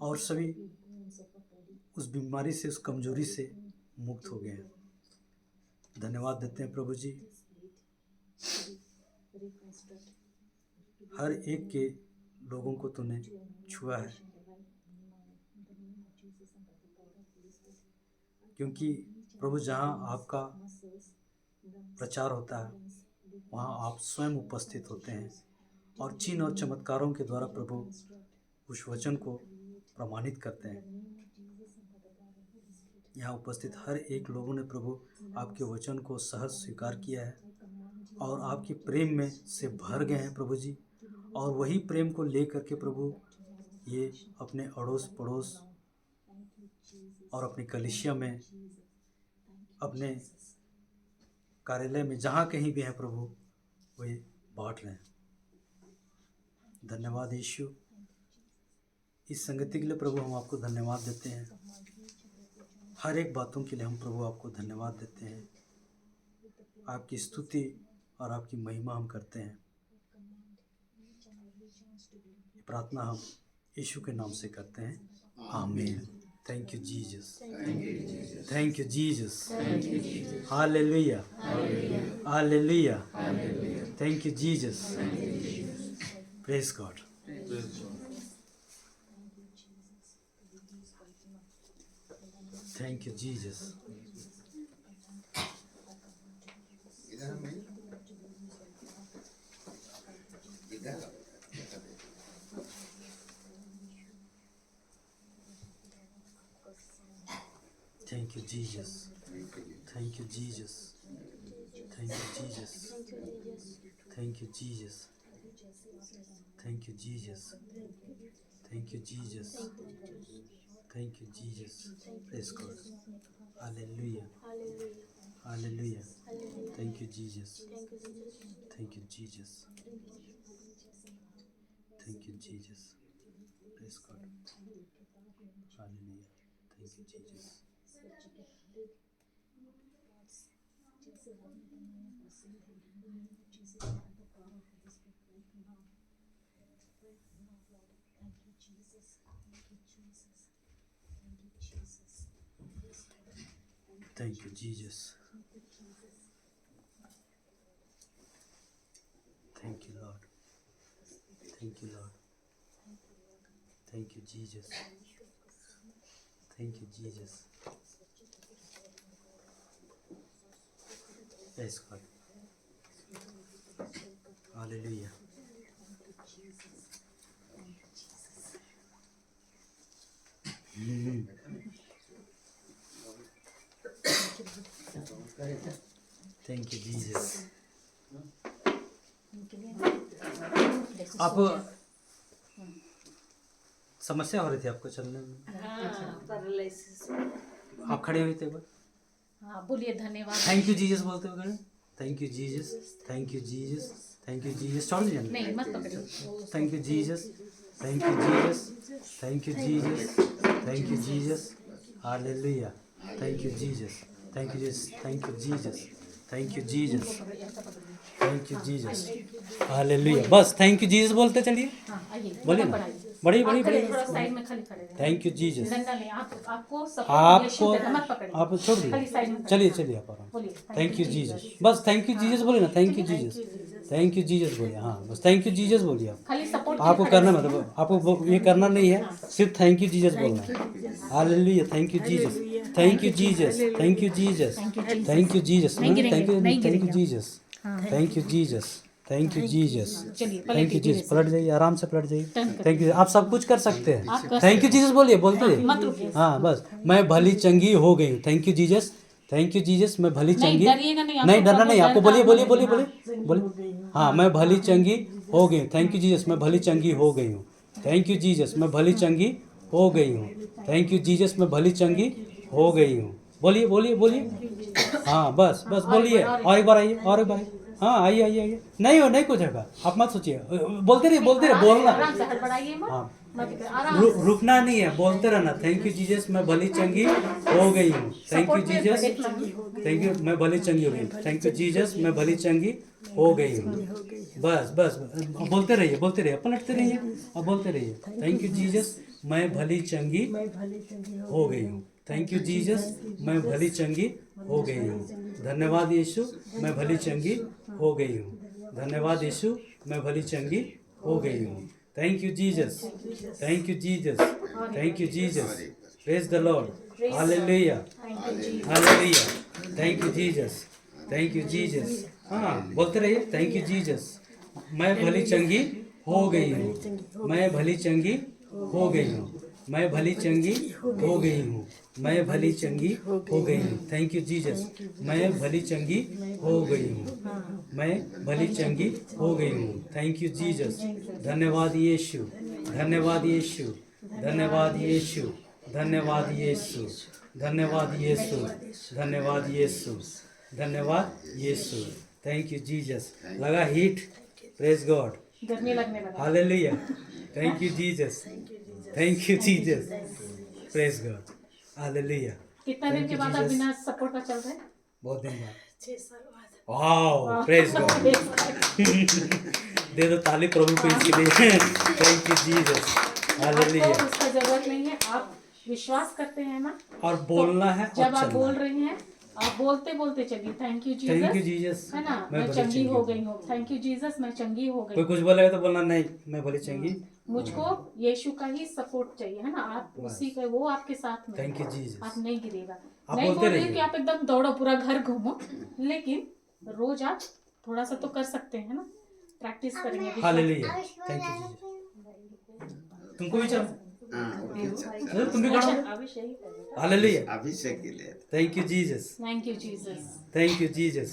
और सभी उस बीमारी से, उस कमजोरी से मुक्त हो गए हैं। धन्यवाद देते हैं प्रभु जी, हर एक के लोगों को तूने छुआ है, क्योंकि प्रभु जहाँ आपका प्रचार होता है वहाँ आप स्वयं उपस्थित होते हैं और चिन्ह और चमत्कारों के द्वारा प्रभु उस वचन को प्रमाणित करते हैं। यहाँ उपस्थित हर एक लोगों ने प्रभु आपके वचन को सहज स्वीकार किया है और आपके प्रेम में से भर गए हैं प्रभु जी, और वही प्रेम को ले करके प्रभु ये अपने अड़ोस पड़ोस और अपनी कलीसिया में, अपने कार्यालय में, जहाँ कहीं भी हैं प्रभु वे बांट रहे हैं। धन्यवाद यीशु, इस संगति के लिए प्रभु हम आपको धन्यवाद देते हैं। हर एक बातों के लिए हम प्रभु आपको धन्यवाद देते हैं। आपकी स्तुति और आपकी महिमा हम करते हैं। प्रार्थना हम यीशु के नाम से करते हैं, आमीन। Thank you Jesus, thank you Jesus, hallelujah hallelujah. Thank you Jesus, praise God. Thank you Jesus. Thank you, Jesus. Thank you, Jesus. Thank you, Jesus. Thank you, Jesus. Thank you, Jesus. Thank you, Jesus. Thank you, Jesus. Praise God. Hallelujah. Hallelujah. Thank you, Jesus. Thank you, Jesus. Thank you, Jesus. Praise God. Hallelujah. Thank you, Jesus. Thank you, Jesus. Thank you, Lord. Thank you, Lord. Thank you, Jesus. Thank you, Jesus. Praise God. Hallelujah. Thank you Jesus. आप समस्या हो रही थी आपको चलने में? आप खड़े हुए थे? हाँ बोलिए धन्यवाद। थैंक यू जीसस बोलते हो खड़े। Thank you Jesus, thank you Jesus, thank you Jesus. छोड़ दीजिए। नहीं मत पकड़िए। Thank you Jesus, thank you Jesus, thank you Jesus, thank you Jesus. Hallelujah. Thank you Jesus, thank you Jesus, thank you Jesus, thank you Jesus, thank you Jesus. Hallelujah. बस थैंक यू जीसस बोलते चलिए। हाँ आइए बोलिए ना। बढ़ाइए। बड़ी आप बड़ी खड़े, बड़ी। थोड़ा साइड में खाली खड़े रहिए। Thank you Jesus. डंडा नहीं, आपको आपको सपोर्ट मत पकड़िए। आप छोड़ खाली साइड में दीजिए। खड़े। चलिए हाँ, चलिए आप आराम। बोलिए थैंक यू जीसस। बस थैंक यू जीसस बोलिए ना। Thank you Jesus, thank you Jesus बोलिए। हाँ बस थैंक यू जीसस बोलिए आप। खाली सपोर्ट आपको करना मतलब आपको ये करना नहीं है, सिर्फ थैंक यू जीसस बोलना है। Hallelujah. Thank you Jesus, thank you Jesus, thank you Jesus, thank you Jesus, thank you thank you Jesus, thank you Jesus, thank you Jesus, thank you Jesus. पलट जाइए, आराम से पलट जाइए। Thank you. आप सब कुछ कर सकते हैं। थैंक यू जीसस बोलिए, बोलते रहिए। हाँ बस मैं भली चंगी हो गई हूँ। Thank you Jesus, thank you Jesus. मैं भली चंगी नहीं, डरना नहीं आपको। बोलिए बोलिए बोलिए बोलिए बोलिए। हाँ मैं भली चंगी हो गई हूँ। थैंक यू जीसस, मैं भली चंगी हो गई हूँ। थैंक यू जीसस, मैं भली चंगी हो गई हूँ। थैंक यू जीसस, मैं भली चंगी हो गई हूँ। बोलिए बोलिए बोलिए। हाँ बस बस बोलिए। और एक बार आइए, और एक बार आइए। हाँ आइए आइए आइए। नहीं हो नहीं कुछ होगा, आप मत सोचिए। बोलते रहिए बोलना। आराम से हड़बड़ाइए मत। हाँ आराम से। रुकना नहीं है, बोलते रहना। थैंक यू जीसस, मैं भली चंगी हो गई हूँ। Thank you Jesus, thank you मैं भली चंगी हो गई हूँ। थैंक यू जीसस, मैं भली चंगी हो गई हूँ। बस बस बोलते रहिए, बोलते रहिए, पलटते रहिए और बोलते रहिए। थैंक यू जीसस, मैं भली चंगी हो गई हूँ। थैंक यू जीसस, मैं भली चंगी हो गई हूँ। धन्यवाद यीशु, मैं भली चंगी हो गई हूँ। धन्यवाद यीशु, मैं भली चंगी हो गई हूँ। Thank you Jesus, thank you Jesus, thank you Jesus. Praise the Lord. Hallelujah, hallelujah. Thank you Jesus, thank you Jesus. हाँ बोलते रहिए। थैंक यू जीसस, मैं भली चंगी हो गई हूँ। मैं भली चंगी हो गई हूँ। मैं भली चंगी हो गई हूँ। मैं भली चंगी हो गई हूँ। थैंक यू जीसस, मैं भली चंगी हो गई हूँ। मैं भली चंगी हो गई हूँ। Thank you Jesus. धन्यवाद यीशु, धन्यवाद यीशु, धन्यवाद यीशु, धन्यवाद यीशु, धन्यवाद यीशु, धन्यवाद यीशु, धन्यवाद यीशु। Thank you Jesus. लगा हीट? Praise God. गर्मी लगने लगा। Hallelujah. Thank you Jesus, thank you Jesus. Praise God. Hallelujah. कितना दिन के बाद आप बिना सपोर्ट का चल रहे हैं? बहुत दिन बाद। 6 साल बाद। Wow, praise God. दे दो ताली प्रभु को इसके लिए। Thank you Jesus. हालेलुया। आपको उसका जरूरत नहीं है, आप विश्वास करते हैं ना। और बोलना है और जब आप चलना बोल है। रहे हैं, आप बोलते बोलते चलिए। Thank you thank you Jesus, Jesus, है ना, मैं भली चंगी हो हूँ। गई हूँ। थैंक यू जीसस, मैं चंगी हो गई कोई हूँ। कुछ बोलेगा तो बोलना नहीं, मैं भली चंगी। मुझको यीशु का ही सपोर्ट चाहिए, है ना। आप उसी का, वो आपके साथ में। Thank you Jesus. आप नहीं गिरेगा। आप नहीं बोलते बोल रही हूँ रहिए। कि आप एकदम दौड़ो पूरा घर घूमो, लेकिन रोज आप थोड़ा सा तो कर सकते हैं ना। प्रैक्टिस करेंगे। हालेलुया। Thank you Jesus. तुमको भी चलो। चलो तुम भी करो। हालेलुया। अभिषेक के लिए thank you Jesus, thank you Jesus, thank you Jesus,